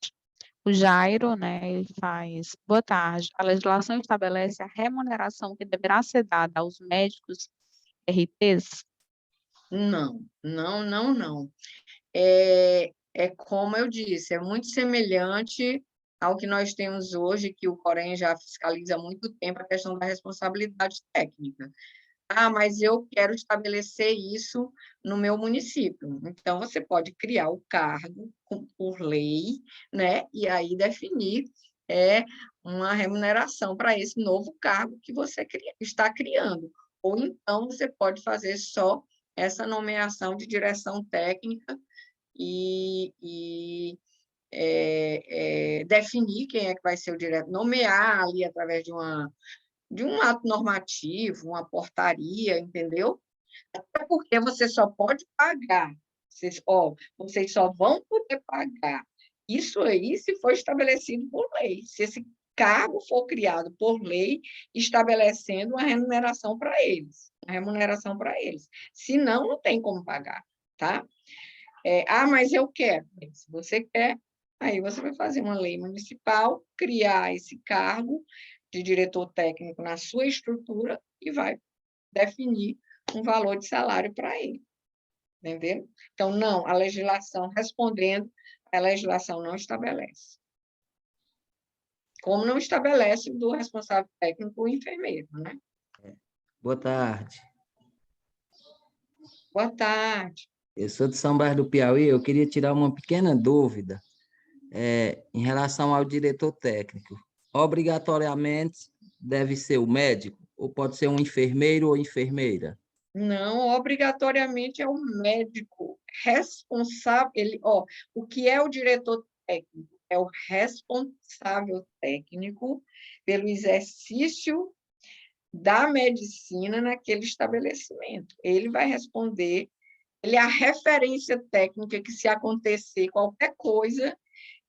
O Jairo, né, ele faz, boa tarde, a legislação estabelece a remuneração que deverá ser dada aos médicos RTs? Não. Como eu disse, é muito semelhante ao que nós temos hoje, que o Corém já fiscaliza há muito tempo, a questão da responsabilidade técnica. Mas eu quero estabelecer isso no meu município. Então, você pode criar o cargo por lei, né? E aí definir uma remuneração para esse novo cargo que você está criando. Ou então, você pode fazer só essa nomeação de direção técnica e definir quem é que vai ser o diretor, nomear ali através de um ato normativo, uma portaria, entendeu? Até porque você só pode pagar, vocês só vão poder pagar isso aí se for estabelecido por lei, se esse cargo for criado por lei, estabelecendo uma remuneração para eles, senão não tem como pagar, tá? Mas eu quero. Se você quer, Aí você vai fazer uma lei municipal, criar esse cargo de diretor técnico na sua estrutura e vai definir um valor de salário para ele. Entendeu? Então, não, a legislação, respondendo, a legislação não estabelece. Como não estabelece do responsável técnico o enfermeiro, né? Boa tarde. Boa tarde. Eu sou de São Brás do Piauí, eu queria tirar uma pequena dúvida em relação ao diretor técnico. Obrigatoriamente deve ser o médico ou pode ser um enfermeiro ou enfermeira? Não, obrigatoriamente é o médico responsável. O que é o diretor técnico? É o responsável técnico pelo exercício da medicina naquele estabelecimento. Ele vai responder, ele é a referência técnica que, se acontecer qualquer coisa,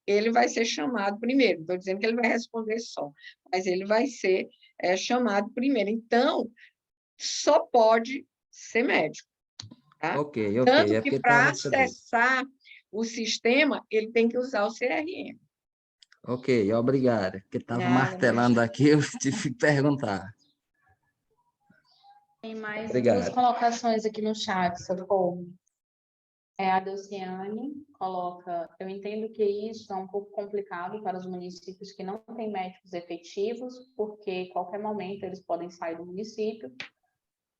ele vai ser chamado primeiro. Estou dizendo que ele vai responder só, mas ele vai ser chamado primeiro. Então, só pode ser médico. Tá? Ok, Tanto é que, porque para estava sabendo. acessar o sistema, ele tem que usar o CRM. Ok, obrigada. Porque estava Nada, martelando aqui, eu tive que perguntar. Tem mais duas Obrigado. colocações aqui no chat, Socorro. A Delciane coloca: eu entendo que isso é um pouco complicado para os municípios que não têm médicos efetivos, porque a qualquer momento eles podem sair do município.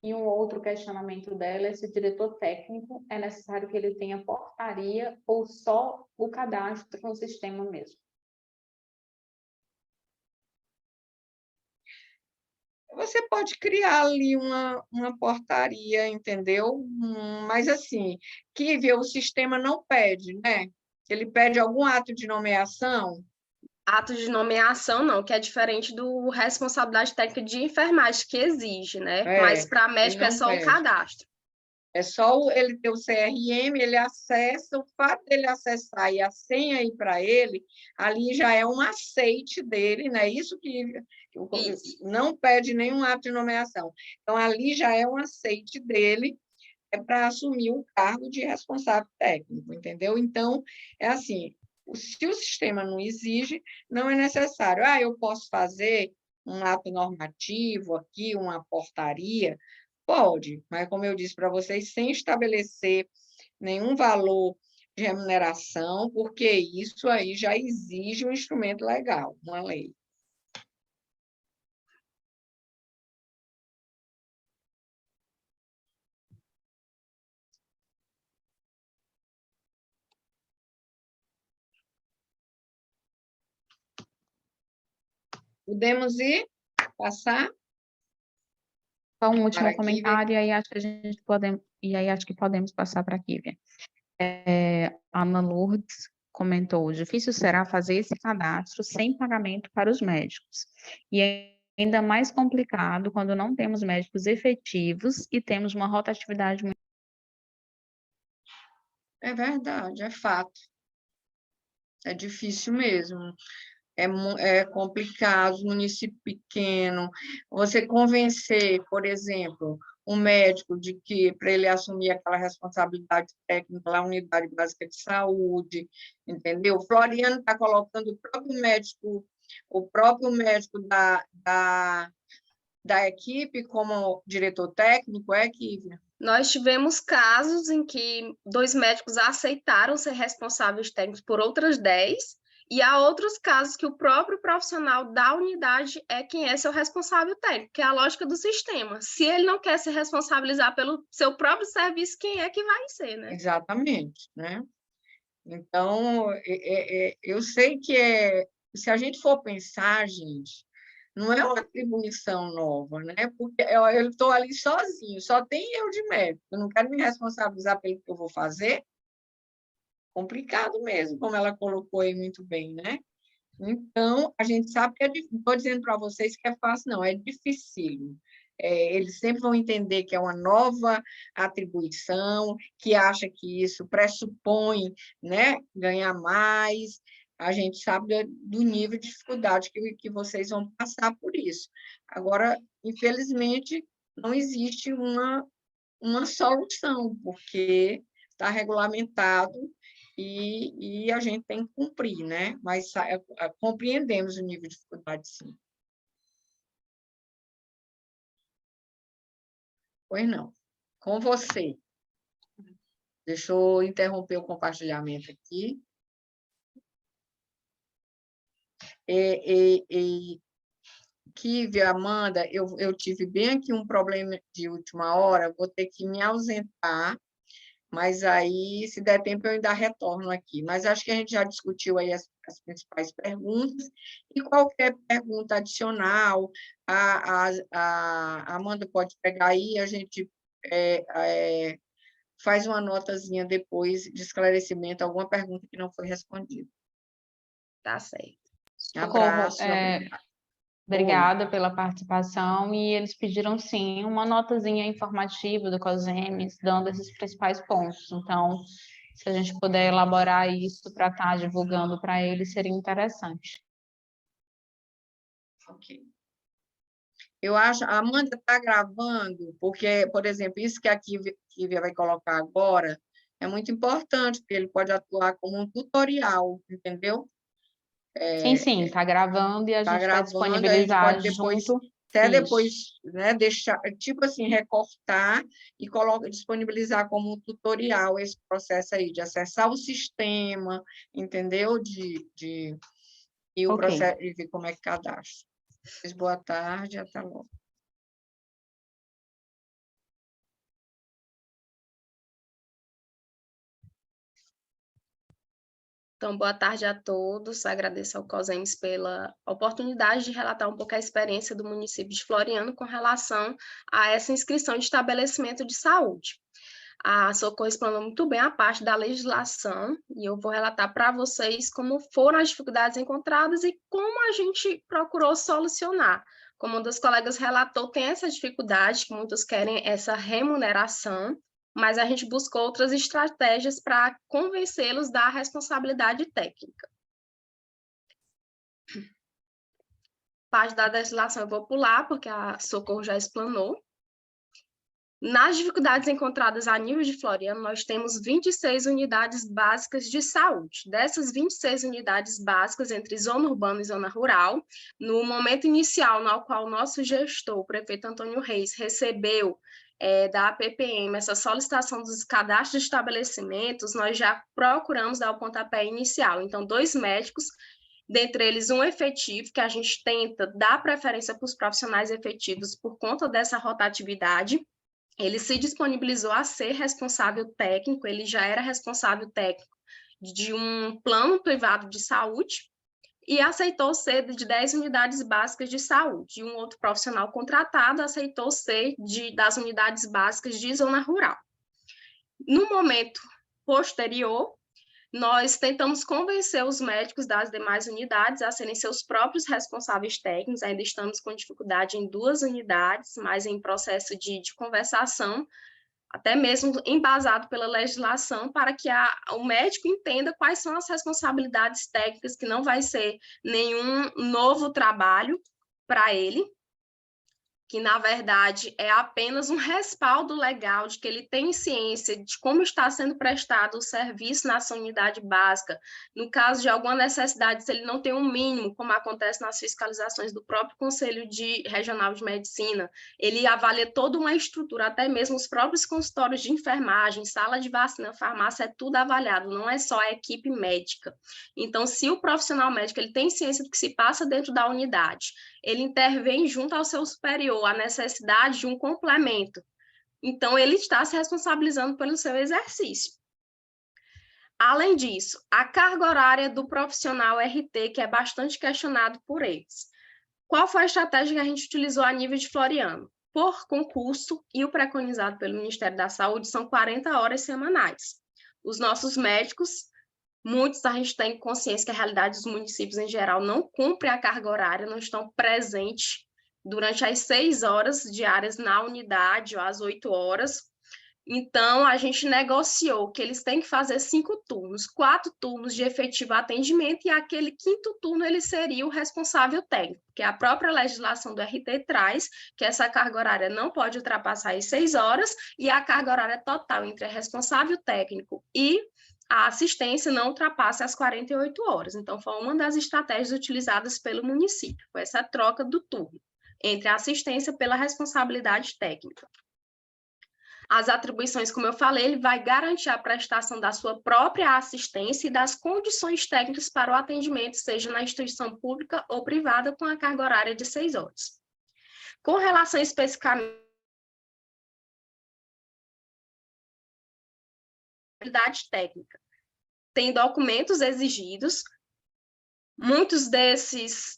E um outro questionamento dela é se o diretor técnico é necessário que ele tenha portaria ou só o cadastro no sistema mesmo. Você pode criar ali uma portaria, entendeu? Mas, assim, que o sistema não pede, né? Ele pede algum ato de nomeação. Ato de nomeação, não, que é diferente do responsabilidade técnica de enfermagem, que exige, né? Mas para médico é só o cadastro. É só ele ter o CRM, ele acessa, o fato dele acessar e a senha ir para ele, ali já é um aceite dele, né? Isso que não pede nenhum ato de nomeação. Então, ali já é um aceite dele para assumir o cargo de responsável técnico, entendeu? Então, é assim, se o sistema não exige, não é necessário. Eu posso fazer um ato normativo aqui, uma portaria. Pode, mas, como eu disse para vocês, sem estabelecer nenhum valor de remuneração, porque isso aí já exige um instrumento legal, uma lei. Podemos ir? Passar? Só um último Para a comentário, e aí acho que podemos passar para a Kívia. Ana Lourdes comentou: difícil será fazer esse cadastro sem pagamento para os médicos. E é ainda mais complicado quando não temos médicos efetivos e temos uma rotatividade muito. É verdade, é fato. É difícil mesmo. É complicado, município pequeno. Você convencer, por exemplo, um médico de que, para ele assumir aquela responsabilidade técnica na unidade básica de saúde, entendeu? O Floriano está colocando o próprio médico da equipe como diretor técnico, Kívia? Nós tivemos casos em que 2 médicos aceitaram ser responsáveis técnicos por outras 10, e há outros casos que o próprio profissional da unidade é quem é seu responsável técnico, que é a lógica do sistema. Se ele não quer se responsabilizar pelo seu próprio serviço, quem é que vai ser, né? Exatamente, né? Então, eu sei que se a gente for pensar, gente, não é uma atribuição nova, né? Porque eu estou ali sozinho, só tem eu de médico, eu não quero me responsabilizar pelo que eu vou fazer. Complicado mesmo, como ela colocou aí muito bem, né? Então, a gente sabe que não estou dizendo para vocês que é fácil, não, é difícil. Eles sempre vão entender que é uma nova atribuição, que acha que isso pressupõe, né, ganhar mais. A gente sabe do nível de dificuldade que vocês vão passar por isso. Agora, infelizmente, não existe uma solução, porque está regulamentado e a gente tem que cumprir, né? Mas compreendemos o nível de dificuldade, sim. Pois não. Com você. Deixa eu interromper o compartilhamento aqui. Kívia, Amanda, eu tive bem aqui um problema de última hora, vou ter que me ausentar, mas aí, se der tempo, eu ainda retorno aqui. Mas acho que a gente já discutiu aí as principais perguntas, e qualquer pergunta adicional, a Amanda pode pegar aí, a gente faz uma notazinha depois de esclarecimento, alguma pergunta que não foi respondida. Tá certo. Abraço. Obrigada pela participação, e eles pediram, sim, uma notazinha informativa do COSEMES, dando esses principais pontos. Então, se a gente puder elaborar isso para estar divulgando para eles, seria interessante. Ok. Eu acho, a Amanda está gravando, porque, por exemplo, isso que a Kívia vai colocar agora é muito importante, porque ele pode atuar como um tutorial, entendeu? Sim, está gravando e a gente vai a gente disponibilizar pode depois, junto. até Isso. depois, né, deixar, tipo assim, recortar e disponibilizar como um tutorial esse processo aí, de acessar o sistema, entendeu? E o processo, e ver como é que cadastra. Boa tarde, até logo. Então, boa tarde a todos. Agradeço ao COSEMES pela oportunidade de relatar um pouco a experiência do município de Floriano com relação a essa inscrição de estabelecimento de saúde. A Socorro explanou muito bem a parte da legislação, e eu vou relatar para vocês como foram as dificuldades encontradas e como a gente procurou solucionar. Como um dos colegas relatou, tem essa dificuldade, que muitos querem essa remuneração, mas a gente buscou outras estratégias para convencê-los da responsabilidade técnica. Parte da legislação eu vou pular, porque a Socorro já explanou. Nas dificuldades encontradas a nível de Floriano, nós temos 26 unidades básicas de saúde. Dessas 26 unidades básicas, entre zona urbana e zona rural, no momento inicial no qual o nosso gestor, o prefeito Antônio Reis, recebeu da APPM essa solicitação dos cadastros de estabelecimentos, nós já procuramos dar o pontapé inicial. Então, 2 médicos, dentre eles um efetivo, que a gente tenta dar preferência para os profissionais efetivos por conta dessa rotatividade. Ele se disponibilizou a ser responsável técnico, ele já era responsável técnico de um plano privado de saúde e aceitou ser de 10 unidades básicas de saúde. E um outro profissional contratado aceitou ser das unidades básicas de zona rural. No momento posterior, nós tentamos convencer os médicos das demais unidades a serem seus próprios responsáveis técnicos, ainda estamos com dificuldade em 2 unidades, mas em processo de conversação, até mesmo embasado pela legislação, para que o médico entenda quais são as responsabilidades técnicas, que não vai ser nenhum novo trabalho para ele, que, na verdade, é apenas um respaldo legal de que ele tem ciência de como está sendo prestado o serviço na sua unidade básica. No caso de alguma necessidade, se ele não tem um mínimo, como acontece nas fiscalizações do próprio Conselho Regional de Medicina, ele avalia toda uma estrutura, até mesmo os próprios consultórios de enfermagem, sala de vacina, farmácia, é tudo avaliado, não é só a equipe médica. Então, se o profissional médico ele tem ciência do que se passa dentro da unidade, ele intervém junto ao seu superior a necessidade de um complemento. Então, ele está se responsabilizando pelo seu exercício. Além disso, a carga horária do profissional RT, que é bastante questionado por eles. Qual foi a estratégia que a gente utilizou a nível de Floriano? Por concurso, e o preconizado pelo Ministério da Saúde, são 40 horas semanais. Os nossos médicos, muitos a gente tem consciência que a realidade dos municípios em geral não cumpre a carga horária, não estão presentes durante as 6 horas diárias na unidade, ou às 8 horas. Então, a gente negociou que eles têm que fazer 5 turnos, 4 turnos de efetivo atendimento, e aquele 5º turno ele seria o responsável técnico, que a própria legislação do RT traz que essa carga horária não pode ultrapassar as 6 horas, e a carga horária total entre responsável técnico e a assistência não ultrapasse as 48 horas. Então, foi uma das estratégias utilizadas pelo município, foi essa troca do turno entre a assistência pela responsabilidade técnica. As atribuições, como eu falei, ele vai garantir a prestação da sua própria assistência e das condições técnicas para o atendimento, seja na instituição pública ou privada, com a carga horária de 6 horas. Com relação especificamente à habilidade técnica, tem documentos exigidos, muitos desses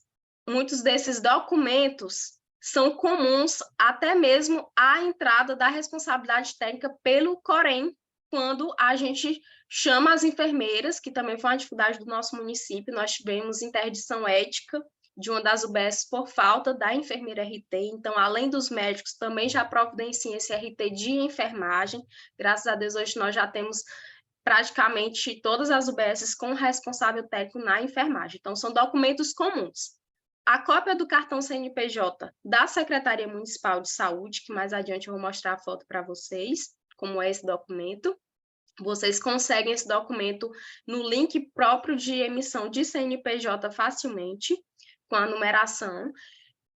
documentos são comuns até mesmo à entrada da responsabilidade técnica pelo Corém, quando a gente chama as enfermeiras, que também foi uma dificuldade do nosso município, nós tivemos interdição ética de uma das UBS por falta da enfermeira RT, então, além dos médicos, também já providenciam esse RT de enfermagem, graças a Deus, hoje nós já temos praticamente todas as UBSs com responsável técnico na enfermagem, então, são documentos comuns. A cópia do cartão CNPJ da Secretaria Municipal de Saúde, que mais adiante eu vou mostrar a foto para vocês, como é esse documento. Vocês conseguem esse documento no link próprio de emissão de CNPJ facilmente, com a numeração.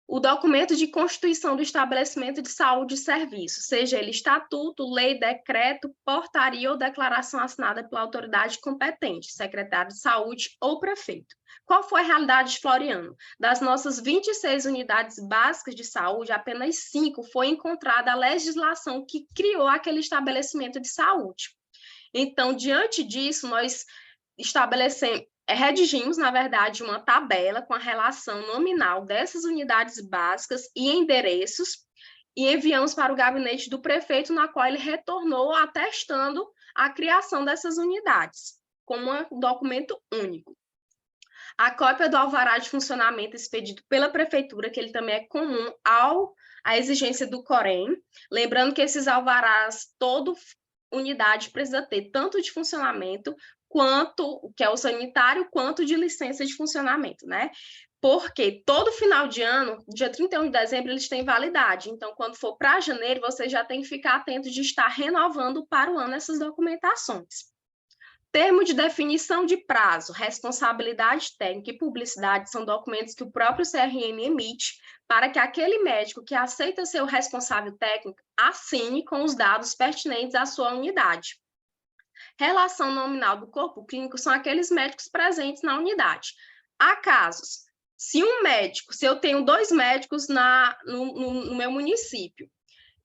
O documento de constituição do estabelecimento de saúde e serviço, seja ele estatuto, lei, decreto, portaria ou declaração assinada pela autoridade competente, secretário de saúde ou prefeito. Qual foi a realidade de Floriano? Das nossas 26 unidades básicas de saúde, apenas 5 foi encontrada a legislação que criou aquele estabelecimento de saúde. Então, diante disso, nós redigimos, na verdade, uma tabela com a relação nominal dessas unidades básicas e endereços e enviamos para o gabinete do prefeito, na qual ele retornou atestando a criação dessas unidades, como um documento único. A cópia do alvará de funcionamento expedido pela prefeitura, que ele também é comum à exigência do Corém, lembrando que esses alvarás, toda unidade precisa ter tanto de funcionamento quanto, que é o sanitário, quanto de licença de funcionamento, né? Porque todo final de ano, dia 31 de dezembro, eles têm validade. Então, quando for para janeiro, você já tem que ficar atento de estar renovando para o ano essas documentações. Termo de definição de prazo, responsabilidade técnica e publicidade são documentos que o próprio CRM emite para que aquele médico que aceita ser o responsável técnico assine com os dados pertinentes à sua unidade. Relação nominal do corpo clínico são aqueles médicos presentes na unidade. Há casos, se eu tenho 2 médicos no meu município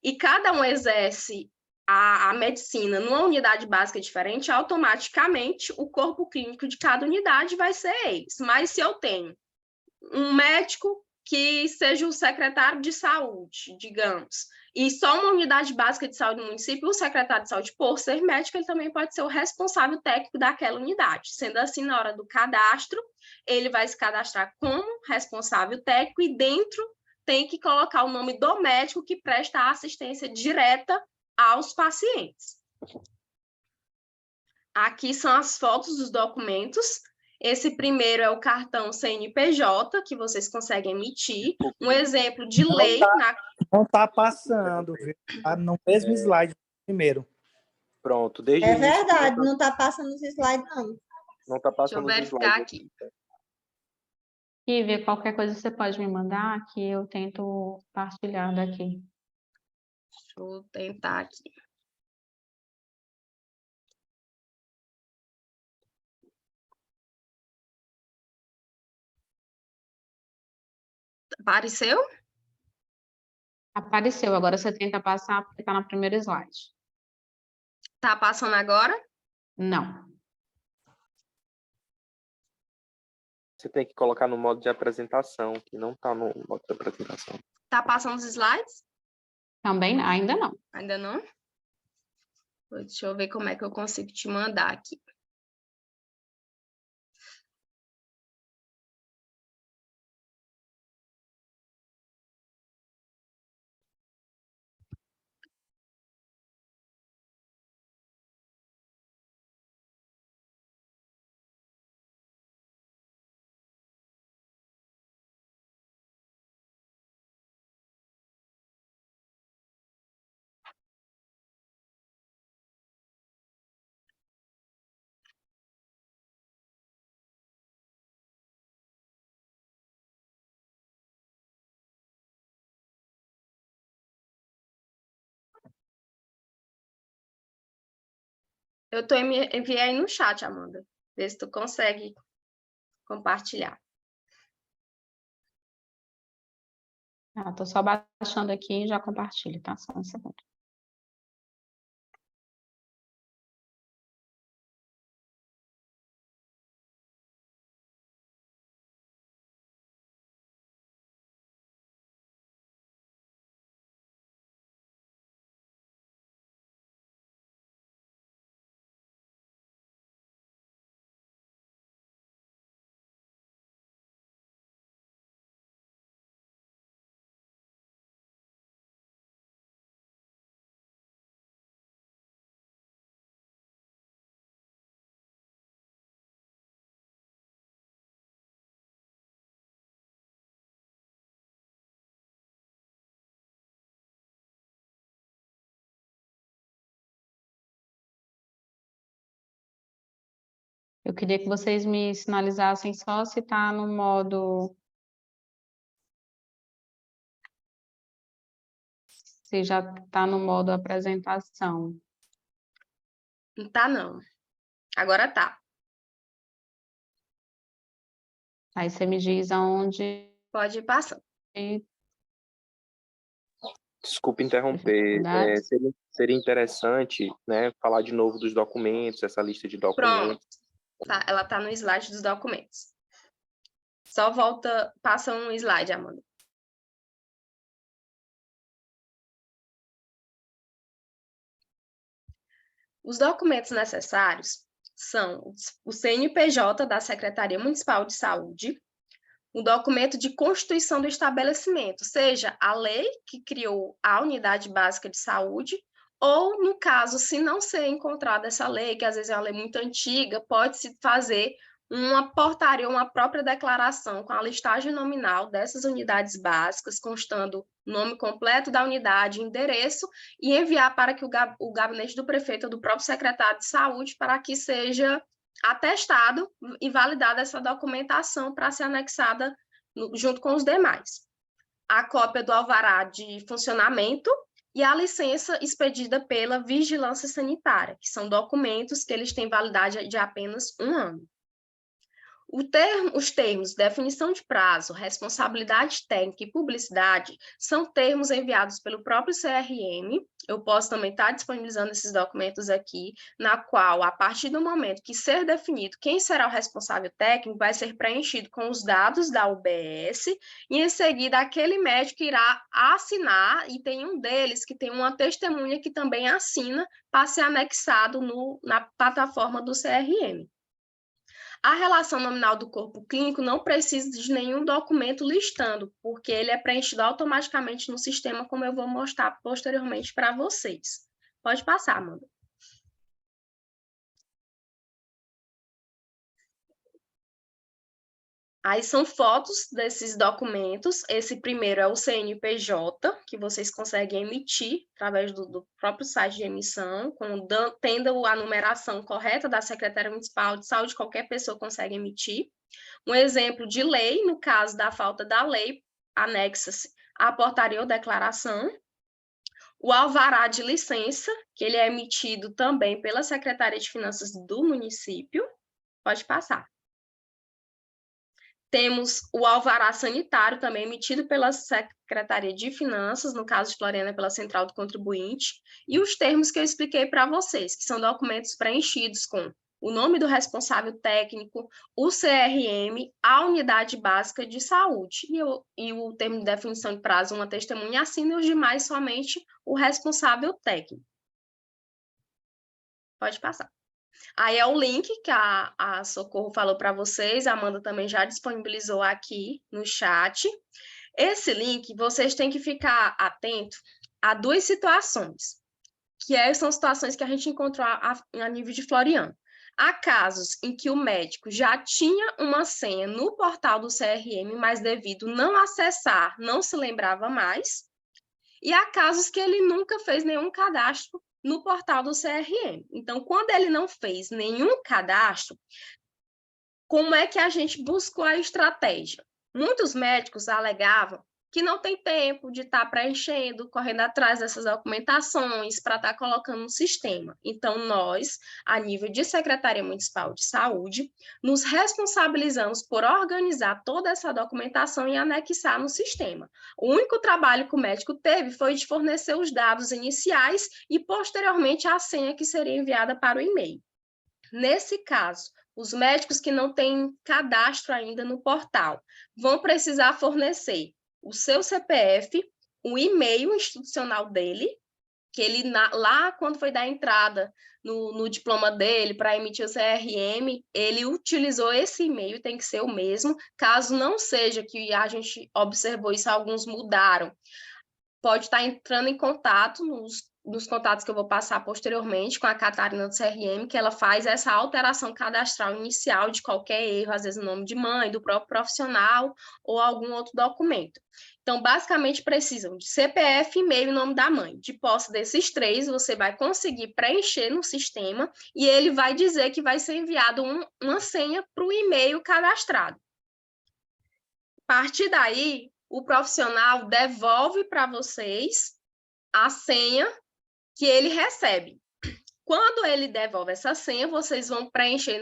e cada um exerce a medicina numa unidade básica diferente, automaticamente o corpo clínico de cada unidade vai ser eles. Mas se eu tenho um médico que seja o secretário de saúde, digamos, e só uma unidade básica de saúde no município, o secretário de saúde, por ser médico, ele também pode ser o responsável técnico daquela unidade. Sendo assim, na hora do cadastro, ele vai se cadastrar como responsável técnico e dentro tem que colocar o nome do médico que presta a assistência direta aos pacientes. Aqui são as fotos dos documentos. Esse primeiro é o cartão CNPJ, que vocês conseguem emitir. Um exemplo de lei. Não está passando, viu? Tá no mesmo slide primeiro. Pronto, desde É o início, verdade, não está passando os slides, não. não está Deixa eu passando os verificar slides aqui. Ivy, qualquer coisa você pode me mandar que eu tento partilhar daqui. Deixa eu tentar aqui. Apareceu? Apareceu, agora você tenta passar porque está no primeiro slide. Tá passando agora? Não. Você tem que colocar no modo de apresentação, que não está no modo de apresentação. Tá passando os slides? Também ainda não. Ainda não? Deixa eu ver como é que eu consigo te mandar aqui. Eu enviei aí no chat, Amanda. Vê se tu consegue compartilhar. Tô só baixando aqui e já compartilho, tá? Só um segundo. Eu queria que vocês me sinalizassem só se está no modo... Se já está no modo apresentação. Não tá, não. Agora tá. Aí você me diz aonde... Pode ir passando. Desculpe interromper. Dificuldades. Seria interessante, né, falar de novo dos documentos, essa lista de documentos. Pronto. Tá, ela tá no slide dos documentos. Só volta, passa um slide, Amanda. Os documentos necessários são o CNPJ da Secretaria Municipal de Saúde, o documento de constituição do estabelecimento, seja a lei que criou a Unidade Básica de Saúde, ou, no caso, se não ser encontrada essa lei, que às vezes é uma lei muito antiga, pode-se fazer uma portaria, uma própria declaração com a listagem nominal dessas unidades básicas, constando nome completo da unidade, endereço, e enviar para que o gabinete do prefeito ou do próprio secretário de saúde para que seja atestado e validada essa documentação para ser anexada junto com os demais. A cópia do alvará de funcionamento e a licença expedida pela Vigilância Sanitária, que são documentos que eles têm validade de apenas 1 ano. Os termos definição de prazo, responsabilidade técnica e publicidade são termos enviados pelo próprio CRM. Eu posso também estar disponibilizando esses documentos aqui, na qual, a partir do momento que ser definido quem será o responsável técnico, vai ser preenchido com os dados da UBS e, em seguida, aquele médico irá assinar, e tem um deles que tem uma testemunha que também assina para ser anexado na plataforma do CRM. A relação nominal do corpo clínico não precisa de nenhum documento listando, porque ele é preenchido automaticamente no sistema, como eu vou mostrar posteriormente para vocês. Pode passar, Amanda. Aí são fotos desses documentos. Esse primeiro é o CNPJ, que vocês conseguem emitir através do próprio site de emissão, tendo a numeração correta da Secretaria Municipal de Saúde, qualquer pessoa consegue emitir. Um exemplo de lei, no caso da falta da lei, anexa-se a portaria ou declaração. O alvará de licença, que ele é emitido também pela Secretaria de Finanças do município. Pode passar. Temos o alvará sanitário, também emitido pela Secretaria de Finanças, no caso de Floriana, pela Central do Contribuinte, e os termos que eu expliquei para vocês, que são documentos preenchidos com o nome do responsável técnico, o CRM, a unidade básica de saúde, e o termo de definição de prazo, uma testemunha assina, e os demais somente o responsável técnico. Pode passar. Aí é o link que a Socorro falou para vocês, a Amanda também já disponibilizou aqui no chat. Esse link, vocês têm que ficar atentos a 2 situações, que são situações que a gente encontrou a nível de Floriano. Há casos em que o médico já tinha uma senha no portal do CRM, mas devido não acessar, não se lembrava mais. E há casos que ele nunca fez nenhum cadastro no portal do CRM. Então, quando ele não fez nenhum cadastro, como é que a gente buscou a estratégia? Muitos médicos alegavam que não tem tempo de estar preenchendo, correndo atrás dessas documentações para estar colocando no sistema. Então, nós, a nível de Secretaria Municipal de Saúde, nos responsabilizamos por organizar toda essa documentação e anexar no sistema. O único trabalho que o médico teve foi de fornecer os dados iniciais e, posteriormente, a senha que seria enviada para o e-mail. Nesse caso, os médicos que não têm cadastro ainda no portal vão precisar fornecer o seu CPF, o e-mail institucional dele, que ele, lá quando foi dar entrada no diploma dele para emitir o CRM, ele utilizou esse e-mail, tem que ser o mesmo. Caso não seja, que a gente observou isso, alguns mudaram, pode estar entrando em contato nos contatos que eu vou passar posteriormente com a Catarina do CRM, que ela faz essa alteração cadastral inicial de qualquer erro, às vezes o nome de mãe, do próprio profissional ou algum outro documento. Então, basicamente, precisam de CPF, e-mail e nome da mãe. De posse desses 3, você vai conseguir preencher no sistema e ele vai dizer que vai ser enviado uma senha para o e-mail cadastrado. A partir daí, o profissional devolve para vocês a senha que ele recebe. Quando ele devolve essa senha, vocês vão preencher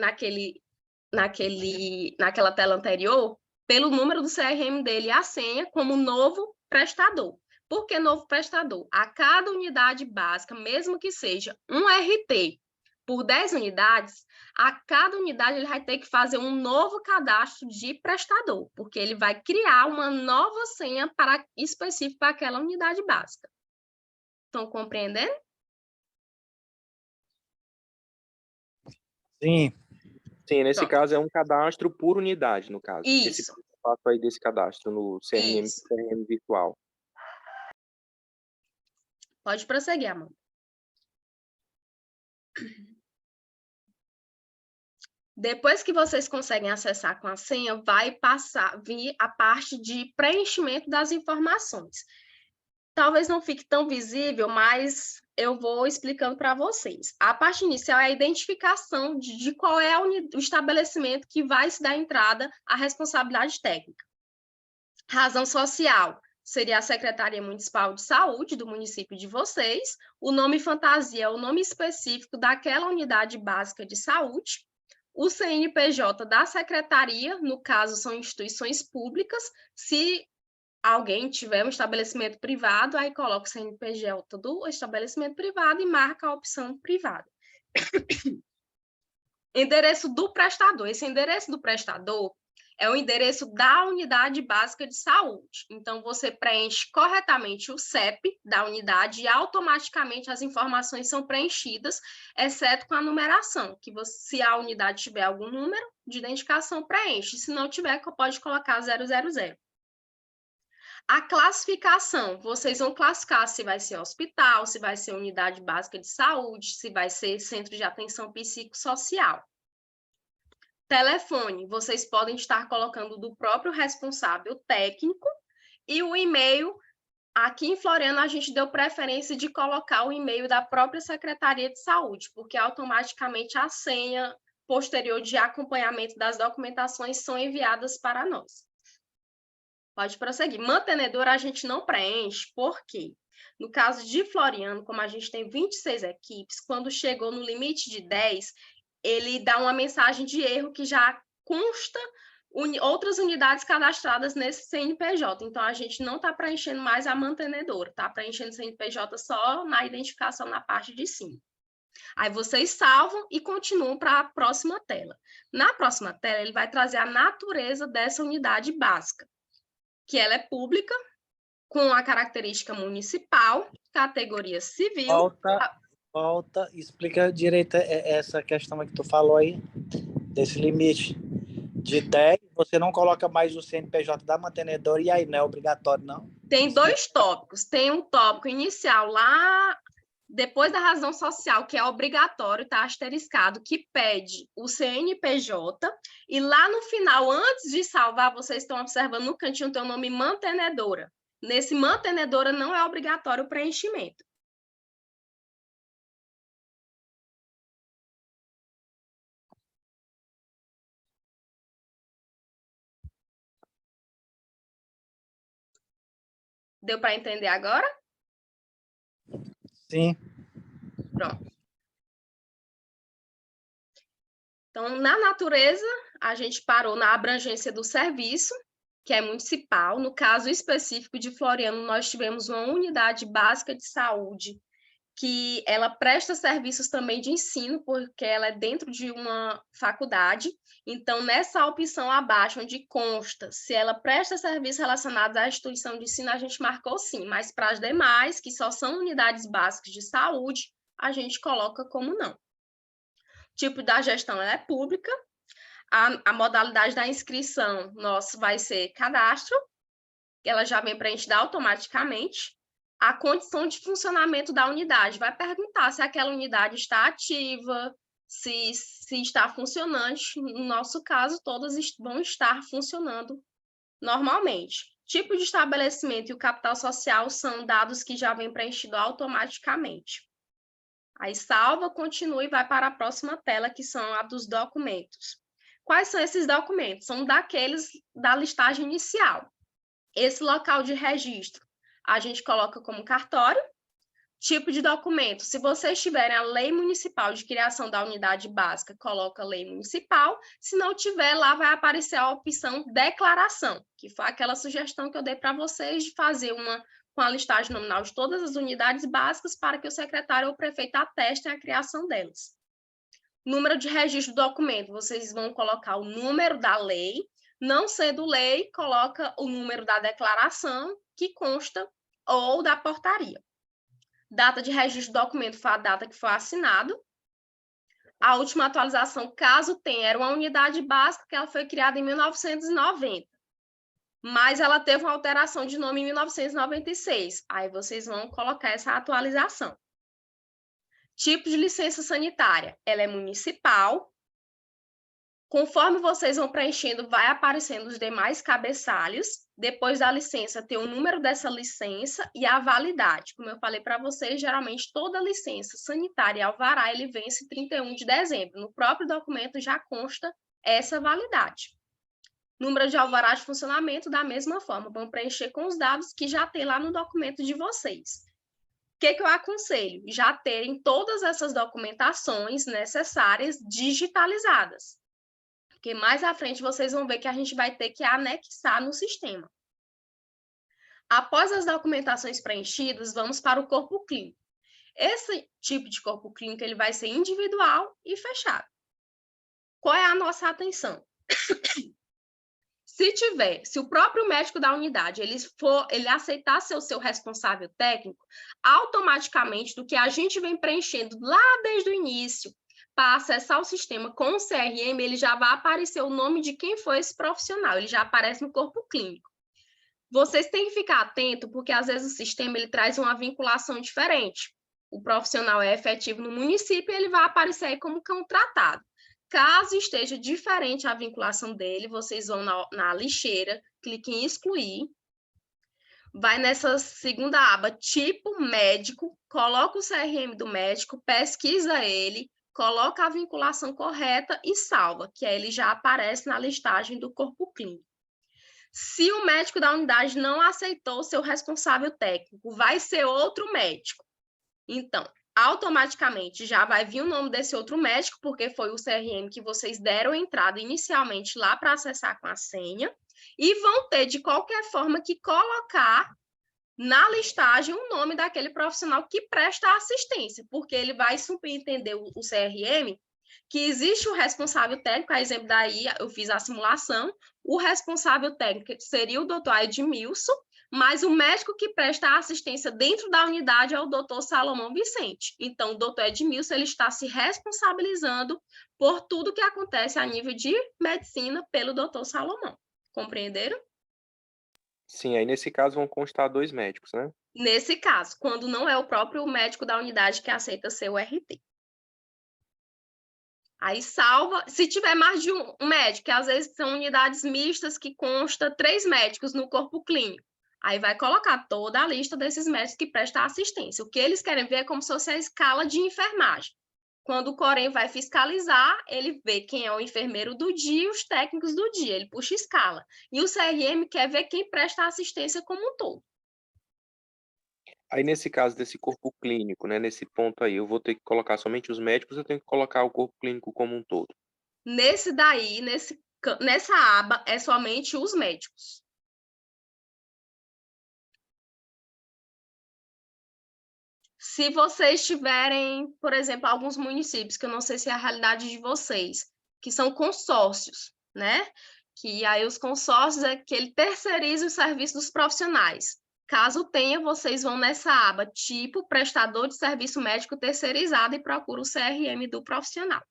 naquela tela anterior, pelo número do CRM dele, a senha como novo prestador. Por que novo prestador? A cada unidade básica, mesmo que seja um RT por 10 unidades, a cada unidade ele vai ter que fazer um novo cadastro de prestador, porque ele vai criar uma nova senha específica para aquela unidade básica. Estão compreendendo? Sim. Sim, nesse caso é um cadastro por unidade, no caso. Isso. Esse passo aí desse cadastro no CRM virtual. Pode prosseguir, Amanda. Depois que vocês conseguem acessar com a senha, vai vir a parte de preenchimento das informações. Talvez não fique tão visível, mas eu vou explicando para vocês. A parte inicial é a identificação de qual é o estabelecimento que vai se dar entrada à responsabilidade técnica. Razão social seria a Secretaria Municipal de Saúde do município de vocês. O nome fantasia é o nome específico daquela unidade básica de saúde. O CNPJ da secretaria, no caso, são instituições públicas. Se alguém tiver um estabelecimento privado, aí coloca o CNPJ do estabelecimento privado e marca a opção privada. Endereço do prestador. Esse endereço do prestador é o endereço da unidade básica de saúde. Então, você preenche corretamente o CEP da unidade e automaticamente as informações são preenchidas, exceto com a numeração, que se a unidade tiver algum número de identificação, preenche. Se não tiver, pode colocar 000. A classificação, vocês vão classificar se vai ser hospital, se vai ser unidade básica de saúde, se vai ser centro de atenção psicossocial. Telefone, vocês podem estar colocando do próprio responsável técnico e o e-mail, aqui em Floriano a gente deu preferência de colocar o e-mail da própria Secretaria de Saúde, porque automaticamente a senha posterior de acompanhamento das documentações são enviadas para nós. Pode prosseguir. Mantenedor a gente não preenche, por quê? No caso de Floriano, como a gente tem 26 equipes, quando chegou no limite de 10, ele dá uma mensagem de erro que já consta outras unidades cadastradas nesse CNPJ. Então, a gente não está preenchendo mais a mantenedora, está preenchendo o CNPJ só na identificação na parte de cima. Aí vocês salvam e continuam para a próxima tela. Na próxima tela, ele vai trazer a natureza dessa unidade básica, que ela é pública, com a característica municipal, categoria civil. Volta, explica direito essa questão que tu falou aí, desse limite de 10, você não coloca mais o CNPJ da mantenedora, e aí não é obrigatório, não? Tem 2 tópicos. Tem um tópico inicial lá, depois da razão social, que é obrigatório, está asteriscado, que pede o CNPJ, e lá no final, antes de salvar, vocês estão observando no cantinho tem o nome mantenedora. Nesse mantenedora não é obrigatório o preenchimento. Deu para entender agora? Sim. Pronto. Então, na natureza, a gente parou na abrangência do serviço, que é municipal. No caso específico de Floriano, nós tivemos uma unidade básica de saúde, que ela presta serviços também de ensino, porque ela é dentro de uma faculdade. Então, nessa opção abaixo, onde consta se ela presta serviços relacionados à instituição de ensino, a gente marcou sim, mas para as demais, que só são unidades básicas de saúde, a gente coloca como não. Tipo da gestão ela é pública, a modalidade da inscrição nossa vai ser cadastro, ela já vem preenchida automaticamente. A condição de funcionamento da unidade vai perguntar se aquela unidade está ativa, se está funcionante. No nosso caso, todas vão estar funcionando normalmente. Tipo de estabelecimento e o capital social são dados que já vêm preenchidos automaticamente. Aí salva, continua e vai para a próxima tela, que são a dos documentos. Quais são esses documentos? São daqueles da listagem inicial. Esse local de registro, a gente coloca como cartório. Tipo de documento, se vocês tiverem a lei municipal de criação da unidade básica, coloca lei municipal. Se não tiver, lá vai aparecer a opção declaração, que foi aquela sugestão que eu dei para vocês de fazer uma com a listagem nominal de todas as unidades básicas para que o secretário ou o prefeito atestem a criação delas. Número de registro do documento, vocês vão colocar o número da lei, não sendo lei, coloca o número da declaração que consta ou da portaria. Data de registro do documento foi a data que foi assinado. A última atualização, caso tenha, era uma unidade básica que ela foi criada em 1990. Mas ela teve uma alteração de nome em 1996. Aí vocês vão colocar essa atualização. Tipo de licença sanitária, ela é municipal. Conforme vocês vão preenchendo, vai aparecendo os demais cabeçalhos. Depois da licença, tem o número dessa licença e a validade. Como eu falei para vocês, geralmente toda licença sanitária e alvará, ele vence 31 de dezembro. No próprio documento já consta essa validade. Número de alvará de funcionamento, da mesma forma, vão preencher com os dados que já tem lá no documento de vocês. O que eu aconselho? Já terem todas essas documentações necessárias digitalizadas. Porque mais à frente vocês vão ver que a gente vai ter que anexar no sistema. Após as documentações preenchidas, vamos para o corpo clínico. Esse tipo de corpo clínico ele vai ser individual e fechado. Qual é a nossa atenção? Se o próprio médico da unidade ele aceitar ser o seu responsável técnico, automaticamente, do que a gente vem preenchendo lá desde o início, para acessar o sistema com o CRM, ele já vai aparecer o nome de quem foi esse profissional, ele já aparece no corpo clínico. Vocês têm que ficar atento, porque às vezes o sistema ele traz uma vinculação diferente. O profissional é efetivo no município e ele vai aparecer aí como contratado. Caso esteja diferente a vinculação dele, vocês vão na lixeira, cliquem em excluir, vai nessa segunda aba, tipo médico, coloca o CRM do médico, pesquisa ele, coloca a vinculação correta e salva, que aí ele já aparece na listagem do corpo clínico. Se o médico da unidade não aceitou o seu responsável técnico, vai ser outro médico. Então, automaticamente já vai vir o nome desse outro médico, porque foi o CRM que vocês deram entrada inicialmente lá para acessar com a senha, e vão ter, de qualquer forma, que colocar na listagem o nome daquele profissional que presta assistência, porque ele vai subentender o CRM que existe o responsável técnico, a exemplo daí, eu fiz a simulação, o responsável técnico seria o doutor Edmilson, mas o médico que presta assistência dentro da unidade é o doutor Salomão Vicente. Então, o doutor Edmilson ele está se responsabilizando por tudo que acontece a nível de medicina pelo doutor Salomão. Compreenderam? Sim, aí nesse caso vão constar 2 médicos, né? Nesse caso, quando não é o próprio médico da unidade que aceita ser o RT. Aí salva, se tiver mais de um médico, que às vezes são unidades mistas que consta 3 médicos no corpo clínico. Aí vai colocar toda a lista desses médicos que prestam assistência. O que eles querem ver é como se fosse a escala de enfermagem. Quando o Corém vai fiscalizar, ele vê quem é o enfermeiro do dia e os técnicos do dia, ele puxa escala. E o CRM quer ver quem presta assistência como um todo. Aí, nesse caso desse corpo clínico, né, nesse ponto aí, eu vou ter que colocar somente os médicos, eu tenho que colocar o corpo clínico como um todo? Nesse daí, nessa aba, é somente os médicos. Se vocês tiverem, por exemplo, alguns municípios, que eu não sei se é a realidade de vocês, que são consórcios, né? Que aí os consórcios é que ele terceiriza o serviço dos profissionais. Caso tenha, vocês vão nessa aba, tipo prestador de serviço médico terceirizado e procura o CRM do profissional.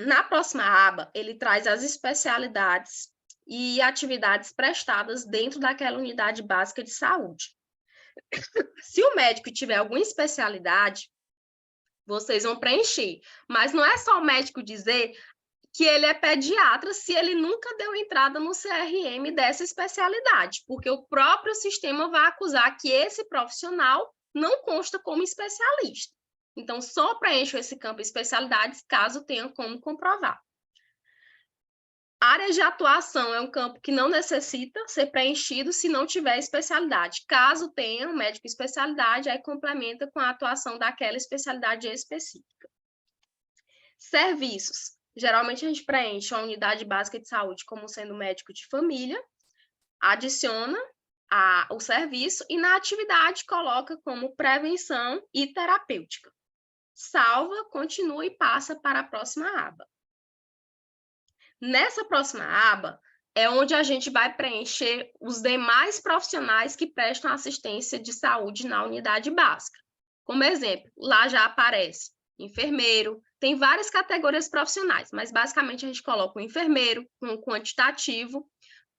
Na próxima aba, ele traz as especialidades e atividades prestadas dentro daquela unidade básica de saúde. Se o médico tiver alguma especialidade, vocês vão preencher. Mas não é só o médico dizer que ele é pediatra se ele nunca deu entrada no CRM dessa especialidade, porque o próprio sistema vai acusar que esse profissional não consta como especialista. Então, só preencho esse campo especialidades caso tenha como comprovar. Área de atuação é um campo que não necessita ser preenchido se não tiver especialidade. Caso tenha um médico especialidade, aí complementa com a atuação daquela especialidade específica. Serviços. Geralmente a gente preenche a unidade básica de saúde como sendo médico de família, adiciona o serviço e na atividade coloca como prevenção e terapêutica. Salva, continua e passa para a próxima aba. Nessa próxima aba é onde a gente vai preencher os demais profissionais que prestam assistência de saúde na unidade básica. Como exemplo, lá já aparece enfermeiro, tem várias categorias profissionais, mas basicamente a gente coloca o enfermeiro com o quantitativo,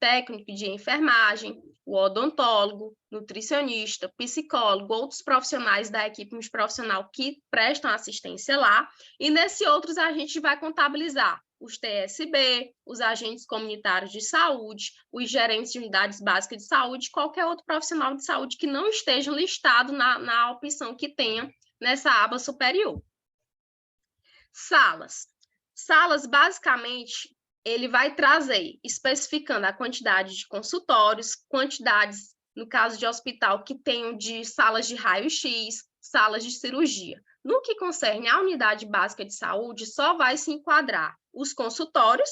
técnico de enfermagem, o odontólogo, nutricionista, psicólogo, outros profissionais da equipe multiprofissional que prestam assistência lá, e nesse outros a gente vai contabilizar os TSB, os agentes comunitários de saúde, os gerentes de unidades básicas de saúde, qualquer outro profissional de saúde que não esteja listado na opção que tenha nessa aba superior. Salas. Salas, basicamente, ele vai trazer, especificando a quantidade de consultórios, quantidades, no caso de hospital, que tenham de salas de raio-x, salas de cirurgia. No que concerne à unidade básica de saúde, só vai se enquadrar os consultórios,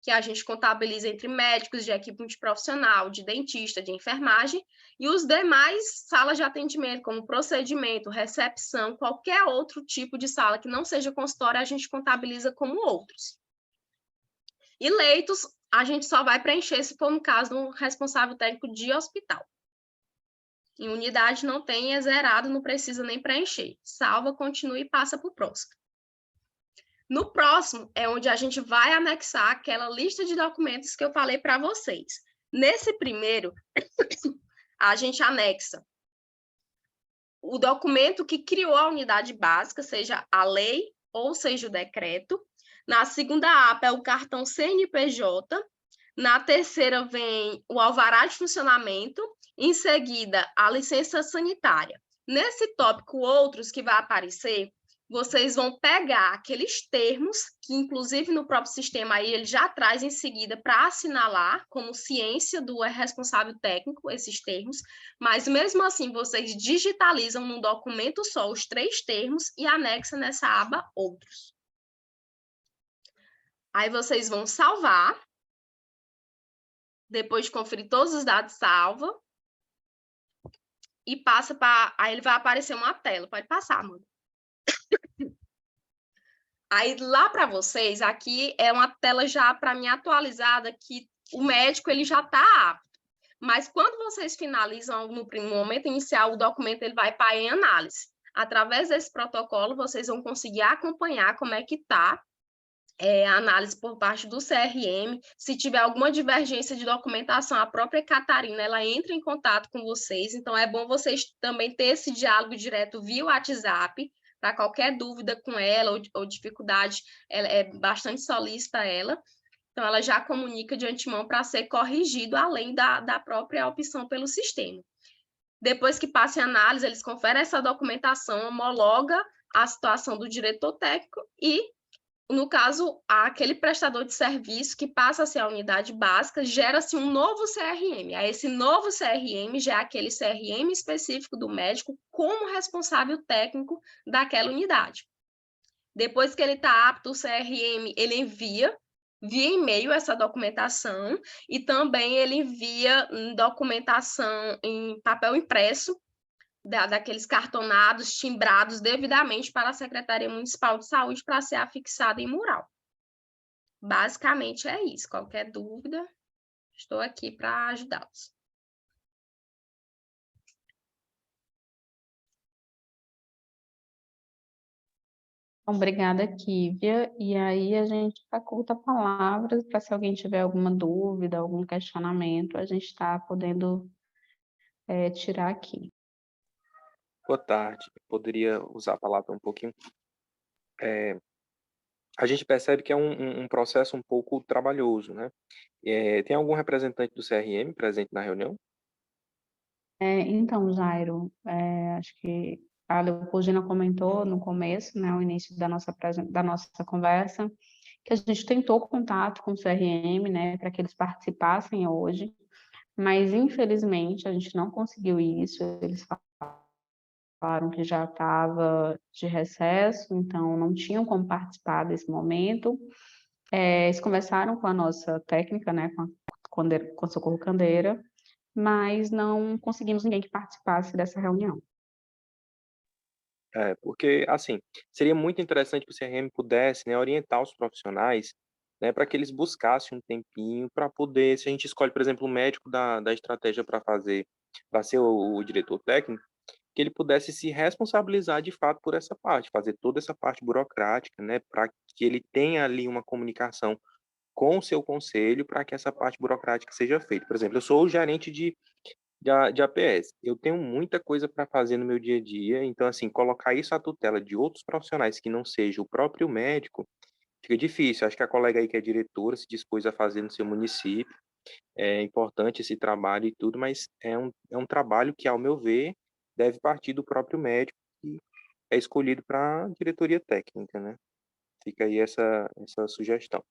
que a gente contabiliza entre médicos, de equipe multiprofissional, de dentista, de enfermagem, e os demais salas de atendimento, como procedimento, recepção, qualquer outro tipo de sala que não seja consultório, a gente contabiliza como outros. E leitos, a gente só vai preencher se for no caso de um responsável técnico de hospital. Em unidade não tem, é zerado, não precisa nem preencher. Salva, continua e passa para o próximo. No próximo é onde a gente vai anexar aquela lista de documentos que eu falei para vocês. Nesse primeiro, a gente anexa o documento que criou a unidade básica, seja a lei ou seja o decreto. Na segunda aba é o cartão CNPJ. Na terceira vem o alvará de funcionamento. Em seguida, a licença sanitária. Nesse tópico outros que vai aparecer, vocês vão pegar aqueles termos, que inclusive no próprio sistema aí ele já traz em seguida para assinalar como ciência do responsável técnico, esses termos, mas mesmo assim vocês digitalizam num documento só os 3 termos e anexam nessa aba outros. Aí vocês vão salvar, depois de conferir todos os dados, salva, e passa para... Aí ele vai aparecer uma tela, pode passar, mano. Aí, lá para vocês, aqui é uma tela já para mim atualizada, que o médico ele já está apto. Mas quando vocês finalizam no momento inicial, o documento ele vai para em análise. Através desse protocolo, vocês vão conseguir acompanhar como é que está a análise por parte do CRM. Se tiver alguma divergência de documentação, a própria Catarina, ela entra em contato com vocês. Então, é bom vocês também ter esse diálogo direto via WhatsApp, para qualquer dúvida com ela ou dificuldade, ela é bastante solícita ela. Então, ela já comunica de antemão para ser corrigido, além da própria opção pelo sistema. Depois que passa em análise, eles conferem essa documentação, homologa a situação do diretor técnico e no caso, aquele prestador de serviço que passa a ser a unidade básica, gera-se um novo CRM. Aí esse novo CRM já é aquele CRM específico do médico como responsável técnico daquela unidade. Depois que ele está apto, o CRM, ele envia via e-mail essa documentação e também ele envia documentação em papel impresso, daqueles cartonados, timbrados devidamente para a Secretaria Municipal de Saúde para ser afixada em mural. Basicamente é isso. Qualquer dúvida, estou aqui para ajudá-los. Obrigada, Kívia. E aí a gente faculta palavras para se alguém tiver alguma dúvida, algum questionamento, a gente está podendo tirar aqui. Boa tarde. Eu poderia usar a palavra um pouquinho? A gente percebe que é um processo um pouco trabalhoso, né? Tem algum representante do CRM presente na reunião? Então, Jairo, acho que a Leopoldina comentou no começo, né, o início da nossa conversa, que a gente tentou contato com o CRM, né, para que eles participassem hoje, mas infelizmente a gente não conseguiu isso. Eles falaram que já estava de recesso, então não tinham como participar desse momento. Eles conversaram com a nossa técnica, né, com a Socorro Candeira, mas não conseguimos ninguém que participasse dessa reunião. Porque, assim, seria muito interessante que o CRM pudesse, né, orientar os profissionais, né, para que eles buscassem um tempinho para poder, se a gente escolhe, por exemplo, o médico da estratégia para ser o diretor técnico, que ele pudesse se responsabilizar de fato por essa parte, fazer toda essa parte burocrática, né, para que ele tenha ali uma comunicação com o seu conselho para que essa parte burocrática seja feita. Por exemplo, eu sou o gerente de APS. Eu tenho muita coisa para fazer no meu dia a dia, então, assim, colocar isso à tutela de outros profissionais que não seja o próprio médico, fica difícil. Acho que a colega aí que é diretora se dispôs a fazer no seu município. É importante esse trabalho e tudo, mas é um trabalho que, ao meu ver, deve partir do próprio médico que é escolhido para a diretoria técnica, né? Fica aí essa sugestão.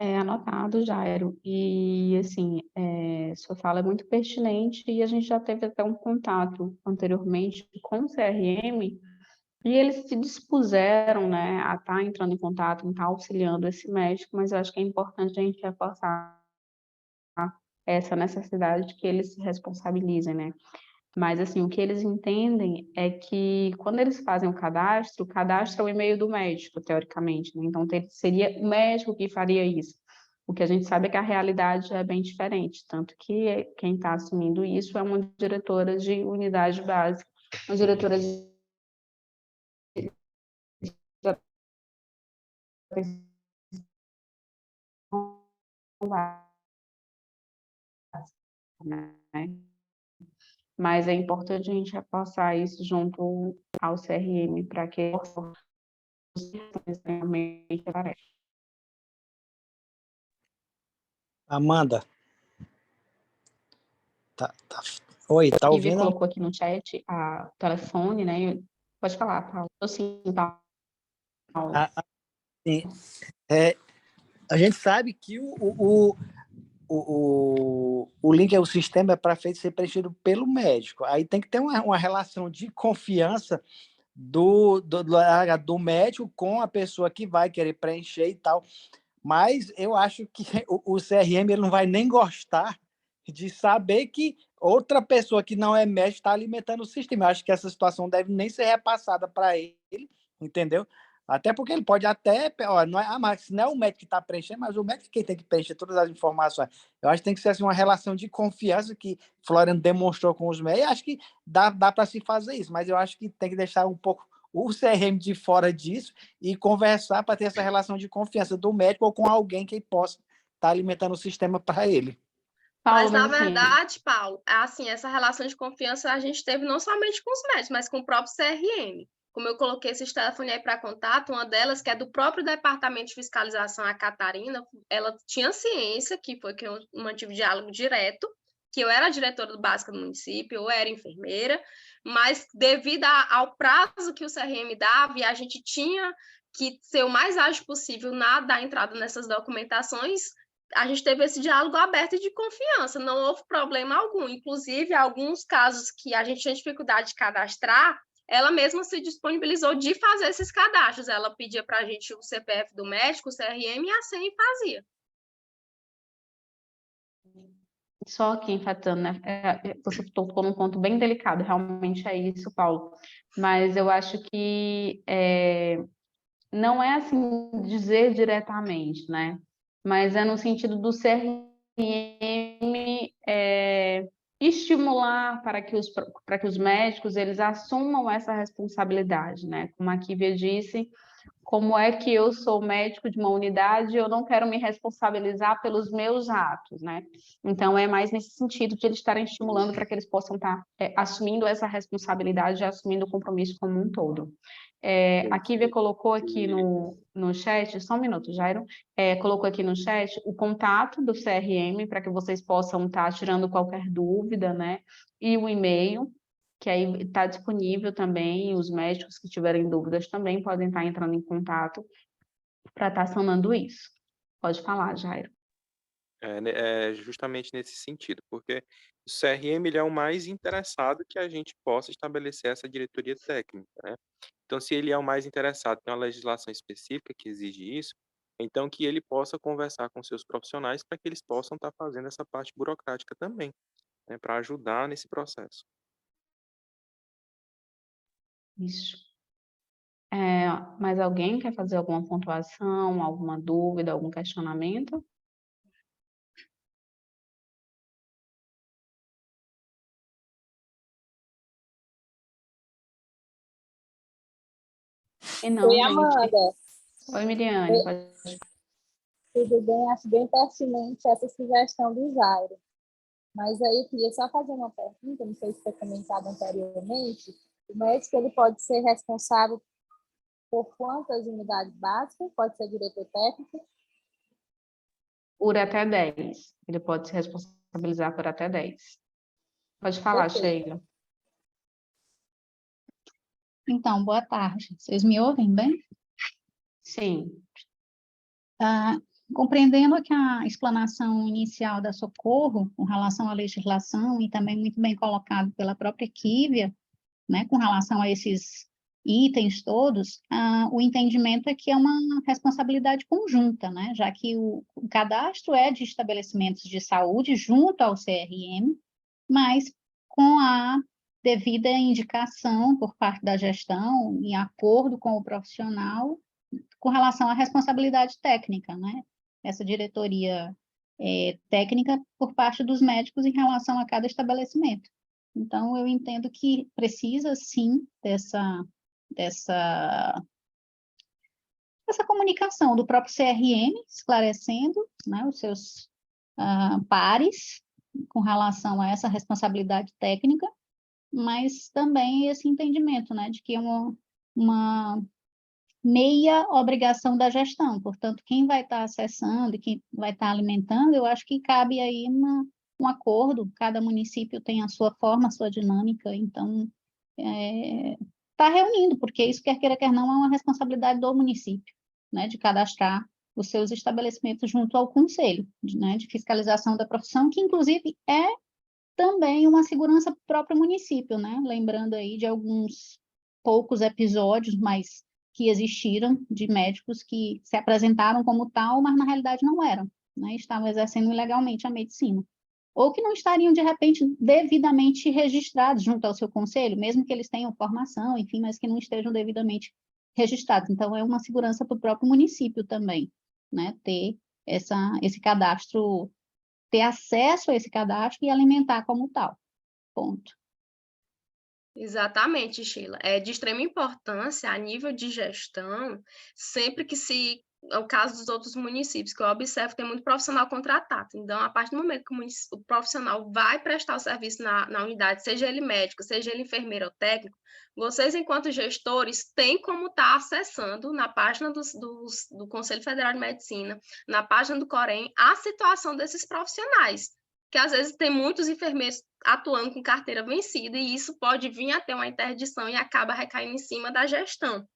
Anotado, Jairo. E, assim, sua fala é muito pertinente e a gente já teve até um contato anteriormente com o CRM e eles se dispuseram, né, a estar entrando em contato, a estar auxiliando esse médico, mas eu acho que é importante a gente reforçar essa necessidade de que eles se responsabilizem, né? Mas, assim, o que eles entendem é que quando eles fazem o cadastro é o e-mail do médico, teoricamente, né? Então, seria o médico que faria isso. O que a gente sabe é que a realidade é bem diferente, tanto que quem está assumindo isso é uma diretora de unidade básica, uma diretora de né? Mas é importante a gente reforçar isso junto ao CRM para que realmente apareça. Amanda. Oi, tá Kívia ouvindo? colocou aqui no chat o telefone, né? Pode falar, Paulo. Sim, Paulo. Sim. A gente sabe que o link, o sistema é para ser preenchido pelo médico. Aí tem que ter uma relação de confiança do médico com a pessoa que vai querer preencher e tal. Mas eu acho que o CRM ele não vai nem gostar de saber que outra pessoa que não é médico está alimentando o sistema. Eu acho que essa situação deve nem ser repassada para ele, entendeu? Até porque ele pode até... não é, mas não é o médico que está preenchendo, mas o médico que tem que preencher todas as informações. Eu acho que tem que ser assim, uma relação de confiança que Floriano demonstrou com os médicos. Acho que dá para se fazer isso, mas eu acho que tem que deixar um pouco o CRM de fora disso e conversar para ter essa relação de confiança do médico ou com alguém que possa estar alimentando o sistema para ele. Mas, na verdade, Paulo, assim, essa relação de confiança a gente teve não somente com os médicos, mas com o próprio CRM. Como eu coloquei esses telefones aí para contato, uma delas, que é do próprio Departamento de Fiscalização, a Catarina, ela tinha ciência, que foi que eu mantive diálogo direto, que eu era diretora do básico do município, eu era enfermeira, mas devido ao prazo que o CRM dava, e a gente tinha que ser o mais ágil possível na dar entrada nessas documentações, a gente teve esse diálogo aberto e de confiança, não houve problema algum. Inclusive, alguns casos que a gente tinha dificuldade de cadastrar, ela mesma se disponibilizou de fazer esses cadastros. Ela pedia para a gente o CPF do médico, o CRM, e a senha e fazia. Só aqui enfatando, né? Você tocou num ponto bem delicado, realmente é isso, Paulo. Mas eu acho que não é assim dizer diretamente, né? Mas é no sentido do CRM estimular para que os médicos eles assumam essa responsabilidade, né? Como a Kívia disse, como é que eu sou médico de uma unidade e eu não quero me responsabilizar pelos meus atos, né? Então, é mais nesse sentido de eles estarem estimulando para que eles possam estar assumindo essa responsabilidade e assumindo o compromisso como um todo. A Kívia colocou aqui no chat, só um minuto, Jairo, colocou aqui no chat o contato do CRM para que vocês possam estar tirando qualquer dúvida, né? E o e-mail, que aí está disponível também, os médicos que tiverem dúvidas também podem estar entrando em contato para estar sanando isso. Pode falar, Jairo. É justamente nesse sentido, porque o CRM ele é o mais interessado que a gente possa estabelecer essa diretoria técnica, né? Então, se ele é o mais interessado, tem uma legislação específica que exige isso, então que ele possa conversar com seus profissionais para que eles possam estar fazendo essa parte burocrática também, né, para ajudar nesse processo. Isso. Mais alguém quer fazer alguma pontuação, alguma dúvida, algum questionamento? E não, Oi, gente. Amanda. Oi, Miriane. Oi. Pode... Tudo bem? Acho bem pertinente essa sugestão do Jairo. Mas aí eu queria só fazer uma pergunta, não sei se foi comentado anteriormente. O médico ele pode ser responsável por quantas unidades básicas? Pode ser diretor técnico? Por até 10. Ele pode se responsabilizar por até 10. Pode falar, Perfeito. Sheila. Então, boa tarde. Vocês me ouvem bem? Sim. Compreendendo que a explanação inicial da Socorro, com relação à legislação, e também muito bem colocado pela própria Kívia, né, com relação a esses itens todos, o entendimento é que é uma responsabilidade conjunta, né, já que o cadastro é de estabelecimentos de saúde junto ao CRM, mas com a devida indicação por parte da gestão, em acordo com o profissional, com relação à responsabilidade técnica, né? Essa diretoria técnica por parte dos médicos em relação a cada estabelecimento. Então, eu entendo que precisa, sim, dessa comunicação do próprio CRM, esclarecendo, né, os seus pares com relação a essa responsabilidade técnica, mas também esse entendimento, né, de que é uma meia obrigação da gestão. Portanto, quem vai estar acessando e quem vai estar alimentando, eu acho que cabe aí um acordo, cada município tem a sua forma, a sua dinâmica, então está reunindo, porque isso, quer queira, quer não, é uma responsabilidade do município, né, de cadastrar os seus estabelecimentos junto ao conselho, né, de fiscalização da profissão, que inclusive é também uma segurança para o próprio município, né, lembrando aí de alguns poucos episódios, mas que existiram de médicos que se apresentaram como tal, mas na realidade não eram, né, estavam exercendo ilegalmente a medicina, ou que não estariam, de repente, devidamente registrados junto ao seu conselho, mesmo que eles tenham formação, enfim, mas que não estejam devidamente registrados. Então, é uma segurança para o próprio município também, né, ter esse cadastro, ter acesso a esse cadastro e alimentar como tal. Ponto. Exatamente, Sheila. É de extrema importância a nível de gestão, sempre que é o caso dos outros municípios, que eu observo, tem muito profissional contratado. Então, a partir do momento que o profissional vai prestar o serviço na unidade, seja ele médico, seja ele enfermeiro ou técnico, vocês, enquanto gestores, têm como estar acessando na página do Conselho Federal de Medicina, na página do Corém, a situação desses profissionais. que às vezes tem muitos enfermeiros atuando com carteira vencida, e isso pode vir a ter uma interdição e acaba recaindo em cima da gestão.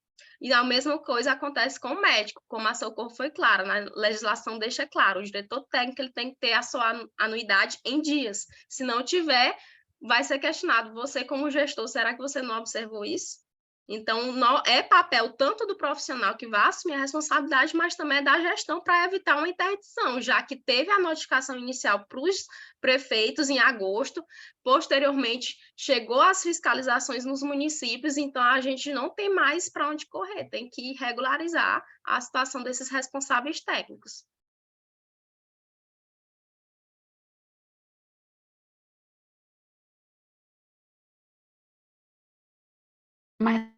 E a mesma coisa acontece com o médico, como a Socorro foi clara, na legislação deixa claro, o diretor técnico ele tem que ter a sua anuidade em dias. Se não tiver, vai ser questionado. Você, como gestor, será que você não observou isso? Então, é papel tanto do profissional que vai assumir a responsabilidade, mas também da gestão para evitar uma interdição, já que teve a notificação inicial para os prefeitos em agosto, posteriormente chegou as fiscalizações nos municípios, então a gente não tem mais para onde correr, tem que regularizar a situação desses responsáveis técnicos. Mas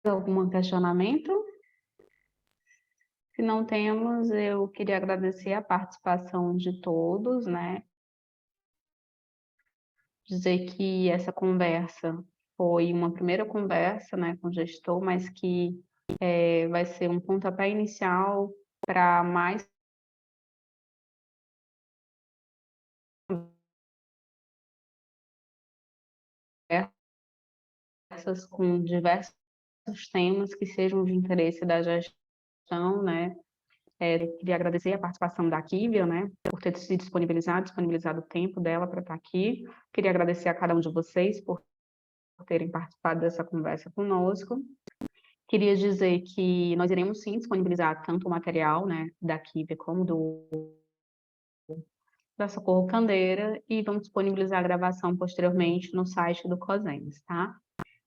algum questionamento? Se não temos, eu queria agradecer a participação de todos, né? Dizer que essa conversa foi uma primeira conversa, né, com o gestor, mas que vai ser um pontapé inicial para mais conversas com diversos temas que sejam de interesse da gestão, né? Queria agradecer a participação da Kívia, né, por ter se disponibilizado o tempo dela para estar aqui. Queria agradecer a cada um de vocês por terem participado dessa conversa conosco. Queria dizer que nós iremos sim disponibilizar tanto o material, né, da Kívia como da Socorro Candeira, e vamos disponibilizar a gravação posteriormente no site do COSEMS, tá?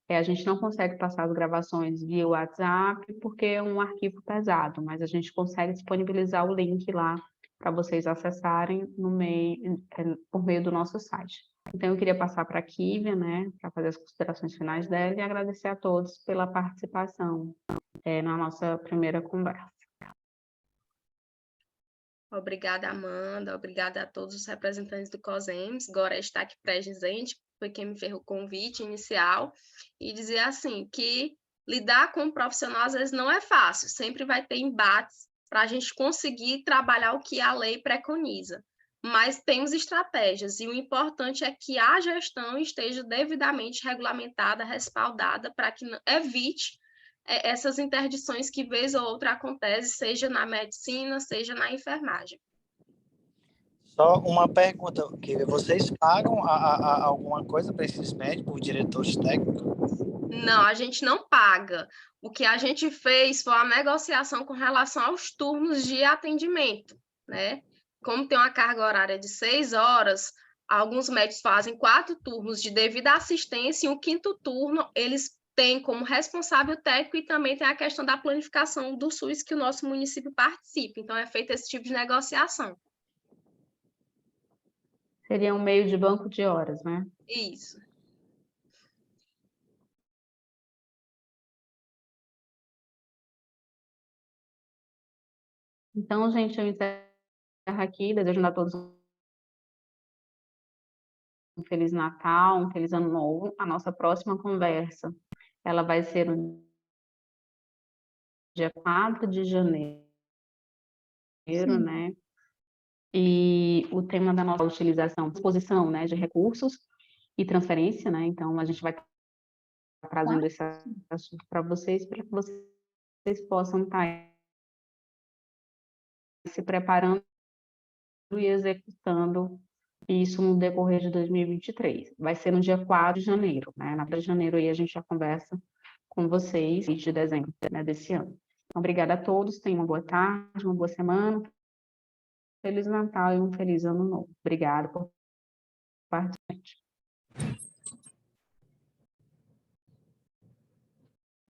A gente não consegue passar as gravações via WhatsApp porque é um arquivo pesado, mas a gente consegue disponibilizar o link lá para vocês acessarem por meio do nosso site. Então, eu queria passar para a Kívia, né, para fazer as considerações finais dela, e agradecer a todos pela participação na nossa primeira conversa. Obrigada, Amanda. Obrigada a todos os representantes do COSEMS. Agora está aqui presente, foi quem me fez o convite inicial, e dizer assim, que lidar com o profissional às vezes não é fácil, sempre vai ter embates para a gente conseguir trabalhar o que a lei preconiza. Mas temos estratégias, e o importante é que a gestão esteja devidamente regulamentada, respaldada, para que evite essas interdições que vez ou outra acontecem, seja na medicina, seja na enfermagem. Só uma pergunta, que vocês pagam alguma coisa para esses médicos, diretores técnicos? Não, a gente não paga. O que a gente fez foi a negociação com relação aos turnos de atendimento, né? Como tem uma carga horária de 6 horas, alguns médicos fazem 4 turnos de devida assistência, e o 5º turno eles têm como responsável técnico, e também tem a questão da planificação do SUS que o nosso município participa. Então, é feito esse tipo de negociação. Seria um meio de banco de horas, né? Isso. Então, gente, eu encerro aqui, desejando a todos um Feliz Natal, um Feliz Ano Novo. A nossa próxima conversa, ela vai ser no dia 4 de janeiro, né? E o tema da nossa utilização, disposição, né, de recursos e transferência, né? Então, a gente vai estar trazendo esse assunto para vocês que vocês possam estar se preparando e executando isso no decorrer de 2023. Vai ser no dia 4 de janeiro, né? Na 4 de janeiro aí a gente já conversa com vocês, de dezembro, né, desse ano. Então, obrigada a todos, tenham uma boa tarde, uma boa semana, Feliz Natal e um Feliz Ano Novo. Obrigada por participar.